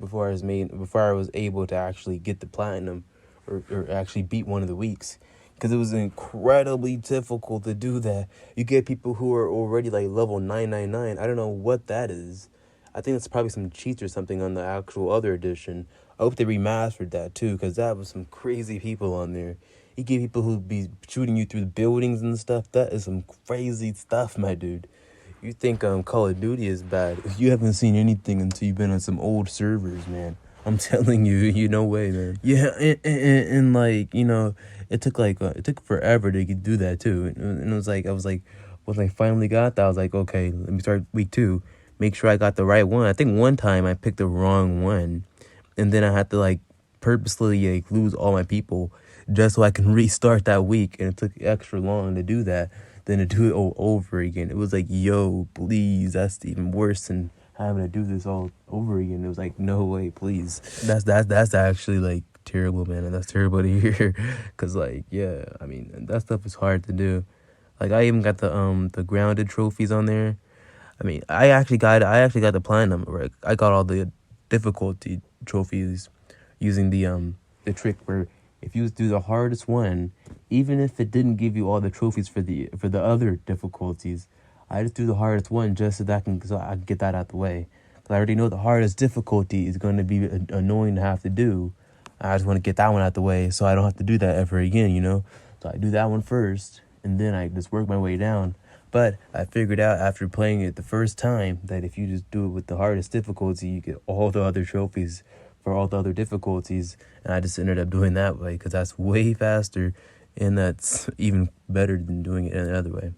before I was able to actually get the platinum, or actually beat one of the weeks, because it was incredibly difficult to do that. You get people who are already like level 999. I don't know what that is. I think it's probably some cheats or something on the actual other edition. I hope they remastered that too, because that was some crazy people on there. You get people who be shooting you through the buildings and stuff. That is some crazy stuff, my dude. You think Call of Duty is bad? You haven't seen anything until you've been on some old servers, man. I'm telling you, no way, man. Yeah, and like, it took forever to do that too. And it was like, I was like, when I finally got that, I was like, okay, let me start week 2. Make sure I got the right one. I think one time I picked the wrong one, and then I had to like purposely like lose all my people just so I can restart that week, and it took extra long to do that than to do it all over again. It was like, yo, please, that's even worse than having to do this all over again. It was like, no way, please. That's actually like terrible, man, and that's terrible to hear. Cause like, yeah, I mean, that stuff is hard to do. Like, I even got the grounded trophies on there. I mean, I actually got the platinum. Right? I got all the difficulty trophies using the trick where if you do the hardest one, even if it didn't give you all the trophies for the other difficulties, I just do the hardest one just so I can get that out the way. Cause I already know the hardest difficulty is going to be annoying to have to do. I just want to get that one out the way so I don't have to do that ever again, So I do that one first, and then I just work my way down. But I figured out after playing it the first time that if you just do it with the hardest difficulty, you get all the other trophies for all the other difficulties. And I just ended up doing that way because that's way faster, and that's even better than doing it another way.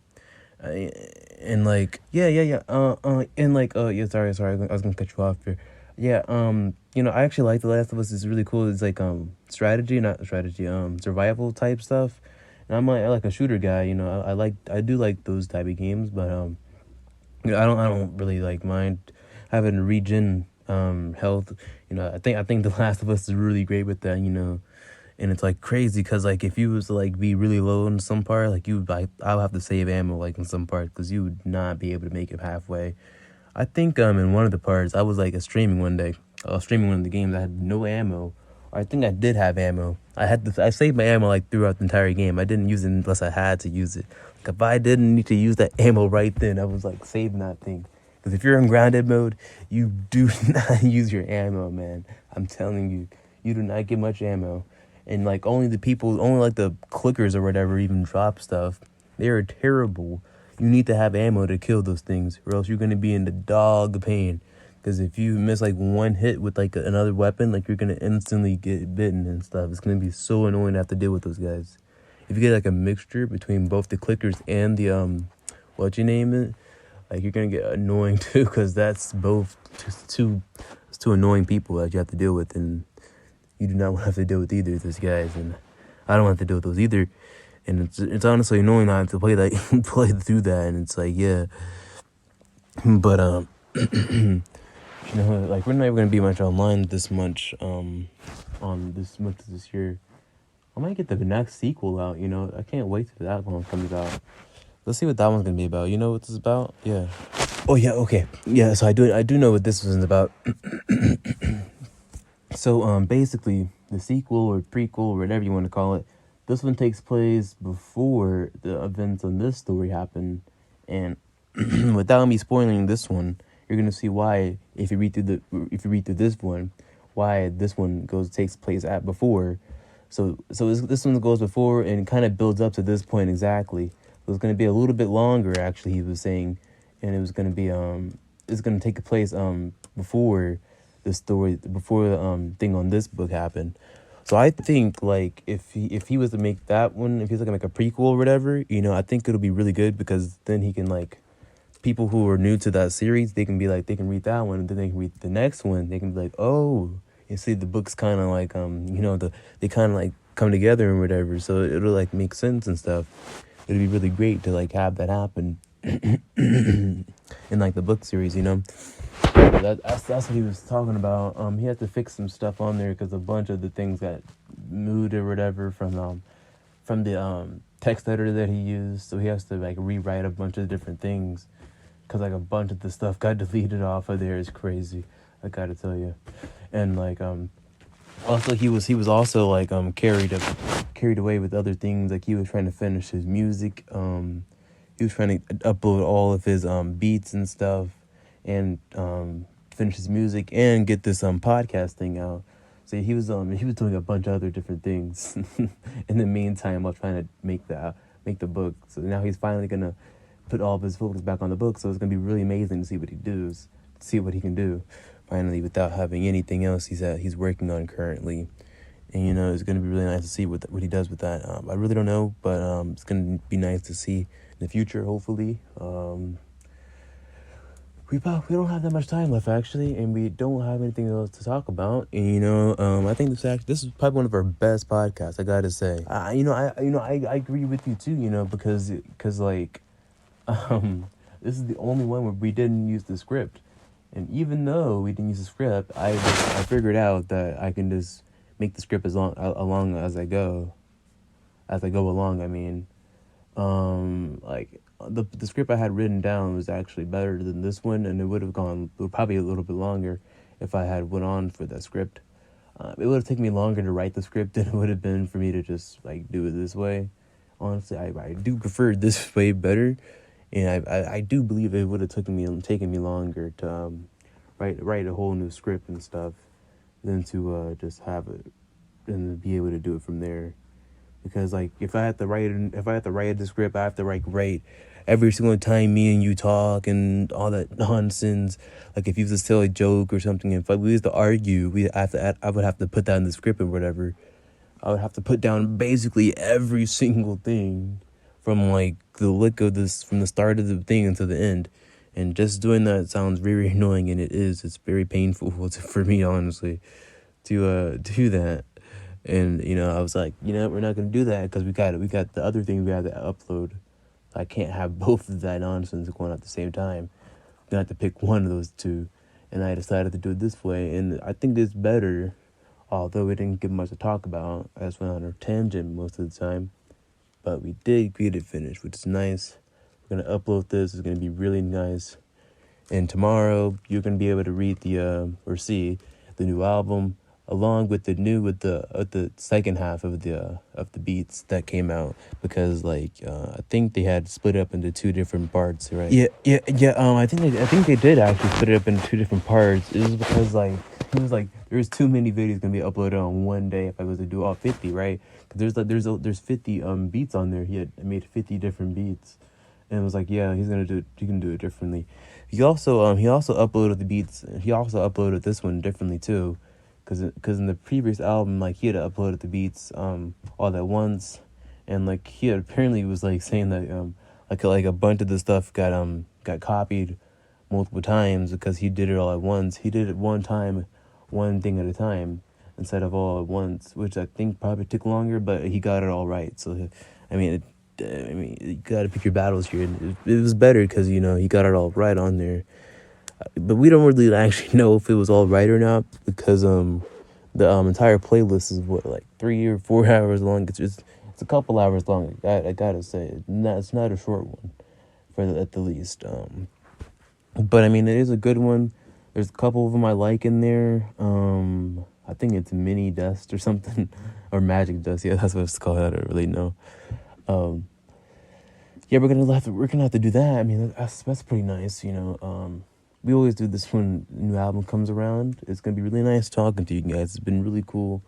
And like, yeah. And like, yeah, sorry, I was gonna cut you off here. Yeah, I actually like The Last of Us. It's really cool. It's like survival type stuff. And I like a shooter guy. I do like those type of games, but I don't really like mind having to regen health. I think The Last of Us is really great with that. And it's like crazy because like if you was to like be really low in some part, like I'll have to save ammo like in some part because you would not be able to make it halfway. I think in one of the parts I was like streaming one day. I was streaming one of the games. I had no ammo. I think I did have ammo. I saved my ammo like throughout the entire game. I didn't use it unless I had to use it. Like, if I didn't need to use that ammo right then, I was like saving that thing. Because if you're in grounded mode, you do not use your ammo, man. I'm telling you, you do not get much ammo. And like only like the clickers or whatever even drop stuff. They are terrible. You need to have ammo to kill those things, or else you're gonna be in the dog pain. Because if you miss like one hit with like another weapon, like you're gonna instantly get bitten and stuff. It's gonna be so annoying to have to deal with those guys. If you get like a mixture between both the clickers and the what you name it, like you're gonna get annoying too, because that's both two annoying people that you have to deal with, and you do not want to have to deal with either of those guys, and I don't want to deal with those either. And it's honestly annoying not to play play through that, and it's like, yeah. But like we're not even gonna be much online this much on this year. I might get the next sequel out. I can't wait till that one comes out. Let's see what that one's gonna be about. You know what this is about? Yeah. Oh yeah. Okay. Yeah. So I do know what this one's about. So basically the sequel or prequel or whatever you want to call it, this one takes place before the events on this story happen, and without me spoiling this one, you're gonna see why if you read through this one, why this one takes place at before. So this one goes before and kind of builds up to this point exactly. So it's gonna be a little bit longer actually. He was saying, and it was gonna be it's gonna take place before the story before the thing on this book happened. So I think like if he was to make that one, if he's gonna make a prequel or whatever, I think it'll be really good because then he can like people who are new to that series, they can be like they can read that one and then they can read the next one. They can be like, oh, you see the books kind of like they kind of like come together and whatever. So it'll like make sense and stuff. It'd be really great to like have that happen in like the book series, That's what he was talking about. He had to fix some stuff on there because a bunch of the things got moved or whatever from the text editor that he used. So he has to like rewrite a bunch of different things because like a bunch of the stuff got deleted off of there. It's crazy, I gotta tell you. And like also he was also like carried away with other things. Like he was trying to finish his music. He was trying to upload all of his beats and stuff, and finish his music and get this podcast thing out. So he was doing a bunch of other different things in the meantime while trying to make the book. So now he's finally gonna put all of his focus back on the book. So it's gonna be really amazing to see what he does, see what he can do finally without having anything else he's working on currently. And it's gonna be really nice to see what he does with that. I really don't know, but it's gonna be nice to see in the future, hopefully. We don't have that much time left actually, and we don't have anything else to talk about. And I think this is probably one of our best podcasts. I gotta say, I agree with you too. Because like, this is the only one where we didn't use the script, and even though we didn't use the script, I figured out that I can just make the script along as I go along. I mean, like. The script I had written down was actually better than this one, and it would have gone probably a little bit longer if I had went on for that script. It would have taken me longer to write the script than it would have been for me to just like do it this way. Honestly, I do prefer this way better, and I do believe it would have taken me longer to write a whole new script and stuff than to just have it and be able to do it from there. Because like if I had to write the script, I have to write every single time me and you talk and all that nonsense. Like if you was to tell a joke or something, if we was to argue, I would have to put that in the script or whatever. I would have to put down basically every single thing from like the lick of this, from the start of the thing until the end. And just doing that sounds very annoying, and it's very painful for me, honestly, to do that. And I was like, we're not gonna do that because we got the other thing we had to upload. I can't have both of that nonsense going at the same time. I'm gonna have to pick one of those two, and I decided to do it this way. And I think it's better, although we didn't get much to talk about. I just went on a tangent most of the time, but we did get it finished, which is nice. We're gonna upload this. It's gonna be really nice. And tomorrow you're gonna be able to read or see the new album, along with the second half of the beats that came out, because like I think they had split it up into two different parts, right? Yeah. I think they did actually split it up into two different parts. It was because like it was like there's too many videos gonna be uploaded on one day if I was to do all 50, right? Because there's 50 beats on there. He had made 50 different beats, and it was like, yeah, he can do it differently. He also uploaded the beats. He also uploaded this one differently too. Because in the previous album, like, he had uploaded the beats all at once, and like he had apparently was like saying that like a bunch of the stuff got copied multiple times because he did it all at once. He did it one time, one thing at a time instead of all at once, which I think probably took longer, but he got it all right. So I mean, you gotta pick your battles here. It was better because he got it all right on there. But we don't really actually know if it was all right or not, because the entire playlist is like 3 or 4 hours long. It's a couple hours long. I gotta say, it's not a short one, at the least. But I mean, it is a good one. There's a couple of them I like in there. I think it's Mini Dust or something, or Magic Dust. Yeah, that's what it's called. I don't really know. Yeah, we're gonna have to do that. I mean, that's pretty nice. We always do this when a new album comes around. It's going to be really nice talking to you guys. It's been really cool.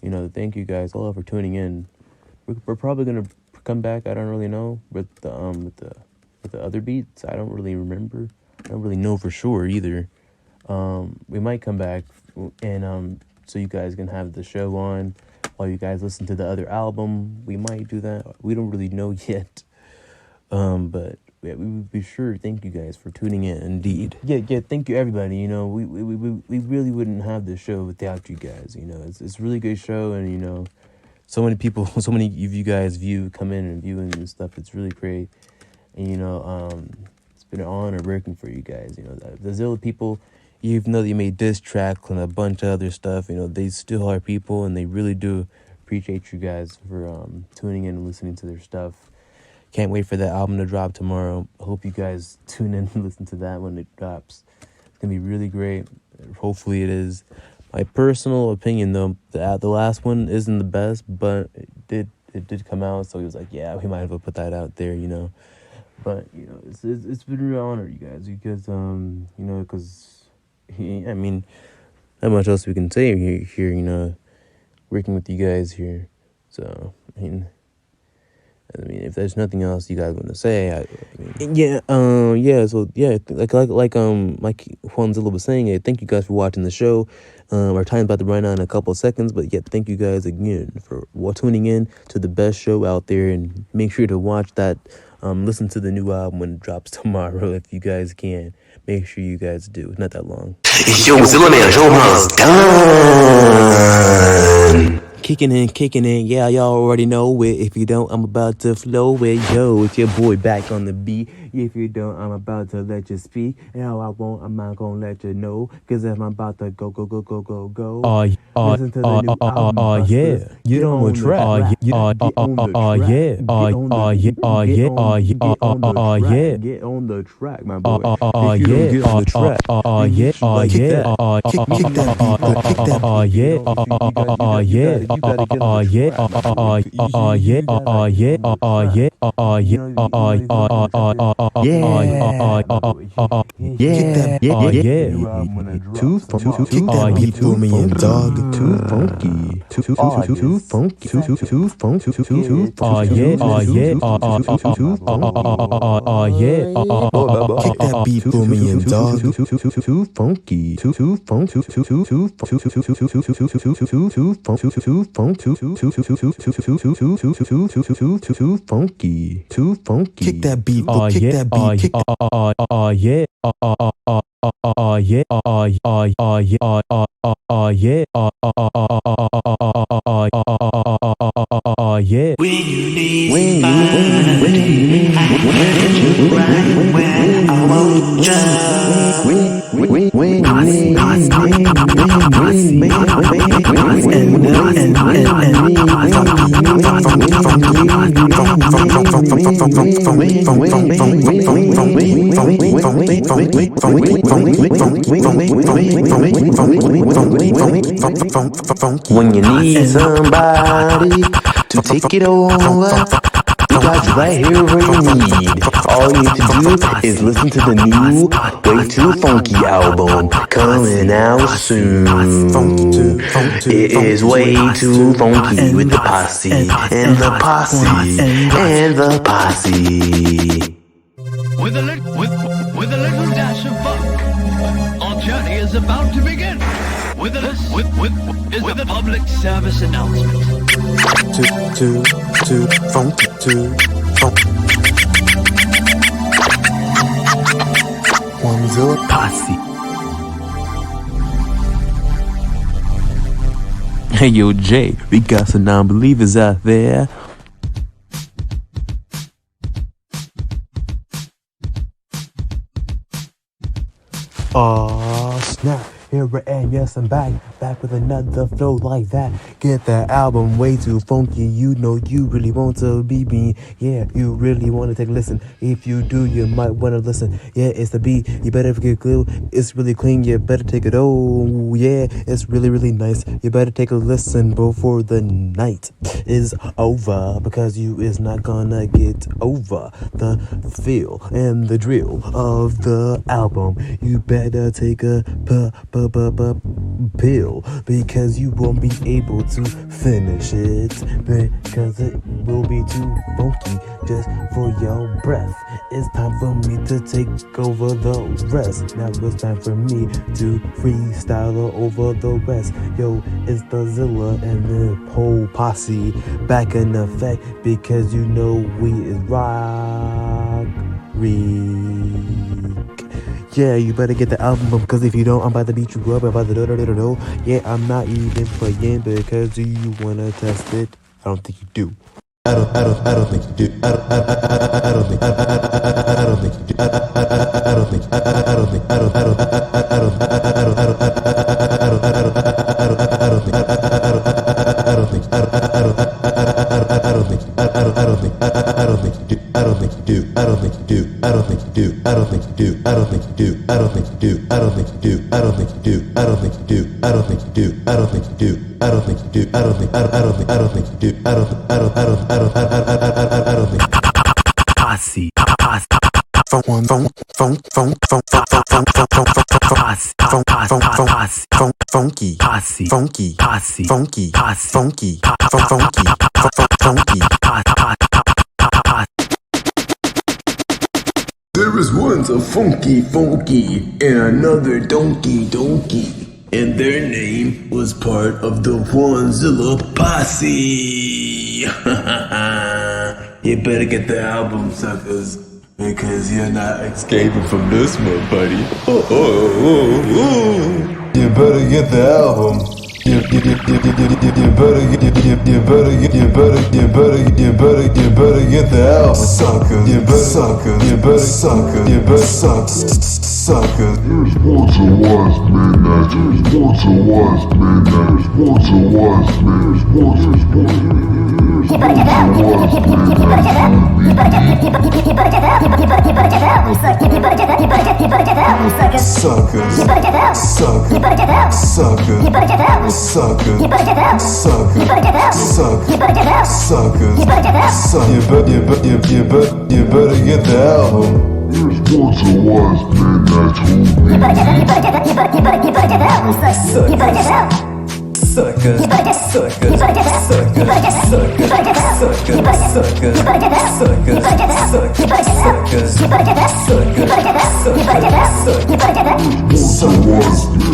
Thank you guys all for tuning in. We're probably going to come back, I don't really know, with the other beats. I don't really remember. I don't really know for sure either. we might come back and so you guys can have the show on while you guys listen to the other album. We might do that. We don't really know yet. But yeah, we would be sure. Thank you guys for tuning in. Indeed. Yeah. Thank you, everybody. You know, we really wouldn't have this show without you guys. You know, it's a really good show, and you know, so many people, so many of you guys come in and viewing and stuff. It's really great, and you know, it's been an honor working for you guys. You know, the Zilla people, even though they made diss tracks and a bunch of other stuff, you know, they still are people, and they really do appreciate you guys for tuning in and listening to their stuff. Can't wait for that album to drop tomorrow. I hope you guys tune in and listen to that when it drops. It's gonna be really great. Hopefully it is. My personal opinion though, the last one isn't the best, but it did come out, so he was like, yeah, we might as well put that out there, you know. But you know, it's been a real honor, you guys, because you know, because I mean, not much else we can say here, you know, working with you guys here. So I mean, if there's nothing else you guys want to say, I mean, yeah. So yeah, like Juan Zilla was saying, thank you guys for watching the show. Our time's about to run out in a couple of seconds, but yeah, thank you guys again for tuning in to the best show out there, and make sure to watch that. Listen to the new album when it drops tomorrow if you guys can. Make sure you guys do. It's not that long. Yo, Zilla Man, show us done. Kicking in, yeah, y'all already know it. If you don't, I'm about to flow it. Yo, it's your boy back on the beat. If you don't, I'm about to let you speak. And how I won't, I'm not gonna let you know. Cause if I'm about to go. Listen to the new album, yeah. Get on the track. Get on the track, my boy. If you don't get on the track, kick that beat. You gotta get on the Too funky for me and dog. Too funky. Too funky. Too funky. Kick that beat for me and dog. Too funky. Too funky. Too funky. Kick that beat. Kick that beat. When you need somebody, I got you right where I want you. When you need somebody to take it over, we got you right here where you need. All you need to do is listen to the new Way Too Funky album coming out soon. It is Way Too Funky with the posse and the posse and the posse. With a little dash of funk, our journey is about to begin. With a public service announcement. Too funky. Juan Zilla posse. Hey yo, Jay, we got some non-believers out there. Aw, snap. Here I am, yes, I'm back with another flow like that. Get that album Way Too Funky. You know you really want to be me. Yeah, you really want to take a listen. If you do, you might want to listen. Yeah, it's the beat. You better get glue. It's really clean. You better take it. Oh, yeah, it's really, really nice. You better take a listen before the night is over, because you is not gonna get over the feel and the drill of the album. You better take a pill, because you won't be able to finish it, because it will be too funky just for your breath. It's time for me to take over the rest. Now it's time for me to freestyle over the rest. Yo, it's the Zilla and the whole posse back in effect, because you know we is rock reek. Yeah, you better get the album, because if you don't, I'm about to beat you up. I'm about to do. Yeah, I'm not even playing, because do you wanna test it? I don't think you do. I don't think you do. I don't think you do. I don't think posse, funky, posse, funky, posse, funky, posse, funky, funky, There was once a funky and another donkey, and their name was part of the Juan Zilla posse. You better get the album, suckers, because you're not escaping from this one, buddy. You better get the album. You better get the album, sucker. You better sucker. Here's once a was midnight. Here's once a was midnight. Here's once a was midnight. You better get out. You better get out. You better get out. You better get out. You better get out. You better get out. You better get out. Suckers. You better get out. Sucker. You better get out. Sucker. You better get out. Sucker. You better get out. Sucker. You better get out. Sucker. You better get out. Suckers. You better get out. You better get the album. Here's once a was midnight. You better get out. You better get out. You better get out. You better get out. Suckers, you better get suckers, you better get out, you better get suckers, you better get out, you better get suckers, you better get out, you better get out, you better get out, you better get out, you better get out, you better get out, you better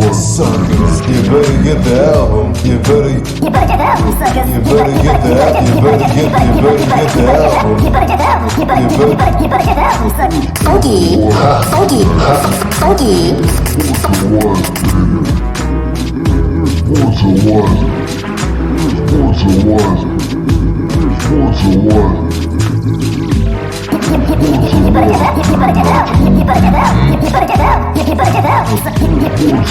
get out. Suckers, you better get the album, you better get out, suckers, you better get the album, you better get the album, you better get out, you better get out, funky, Once a was. You better get out. You better get out. You better get out. You better get out. You better get out.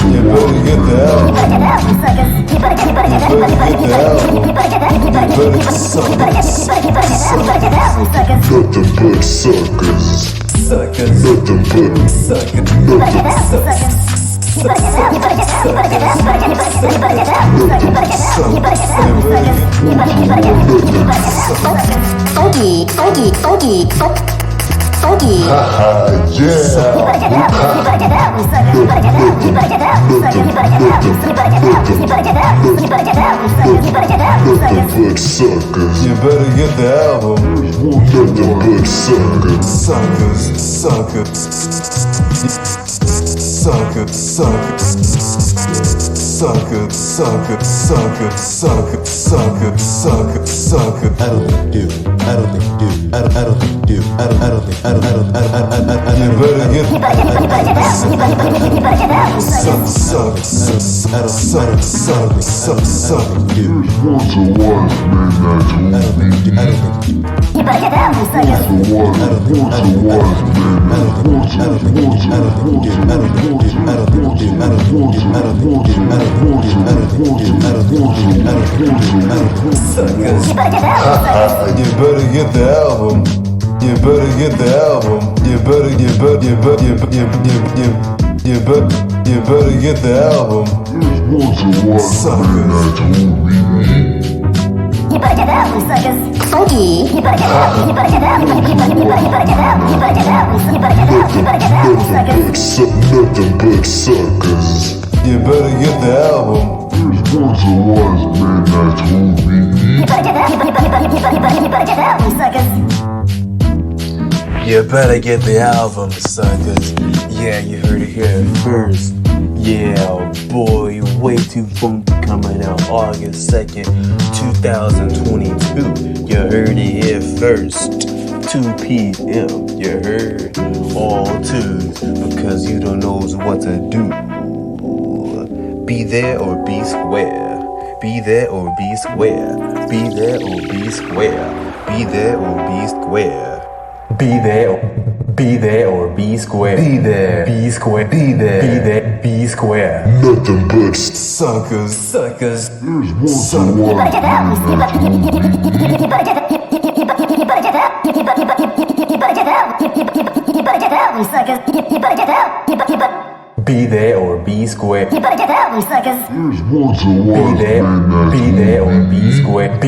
You better get the album. You better get out, suckers. You better get out. You better get out. You better get out. You better get out, suckers. Nothing but suckers. Nothing but suckers. You better get out, suckers. You better get out, you better get out, you better get out, you better get out, you better get out, you better get out, you better get out, you better get out, funky. Haha, yeah. You better get out, you better get out, you better get out, you better get out, you better get out, you better get out, you better get out, you better get out, you better get out, nothing but suckers. You better get the album. Nothing but suckers. I don't think you do. I don't think you do. I don't think you do. I don't think. You better get. You better get out. You better get out. Something you. Once a was midnight. I don't think you. You better get out. Once a was Suckers. You better get out. You better get the album. You better get the album. You better get the album. Suckers. You better get out, you suckers. Funky. You better get out. You better get out. You better get out. You better get out. You better get out. You better get out, you suckers. Nothing but suckers. You better get the album. There's once a wise man that told me. You better get out. You better get out, you suckers. You better get the album, suckers. Yeah, you heard it here first. Yeah, boy, way too funky coming out August 2nd, 2022. You heard it here first. 2 p.m. You heard all twos because you don't know what to do. Be there or be square. Be there or be square. Be there or be square. Be there or be square. Be there or be square. Be there, be square. Be there, be square. Nothing but Suckers. Suckers. There's once a wise man that told me. You better get out. You better get out. You better get out. You better get out. You better get out, you suckers. You better get out. You better. Be there or be square. You better get out, you suckers. There's once a wise man that Be there or be square.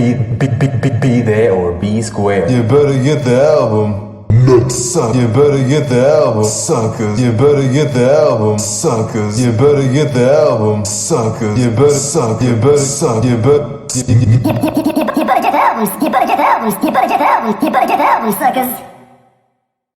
Be there or be square. You better get the album. Suck. You better get the album, suckers. You better get the album, suckers. You better get the album, suckers. You better suck. You better suck. You better. You better get out. You better get out. You better get out. You better get out, you suckers.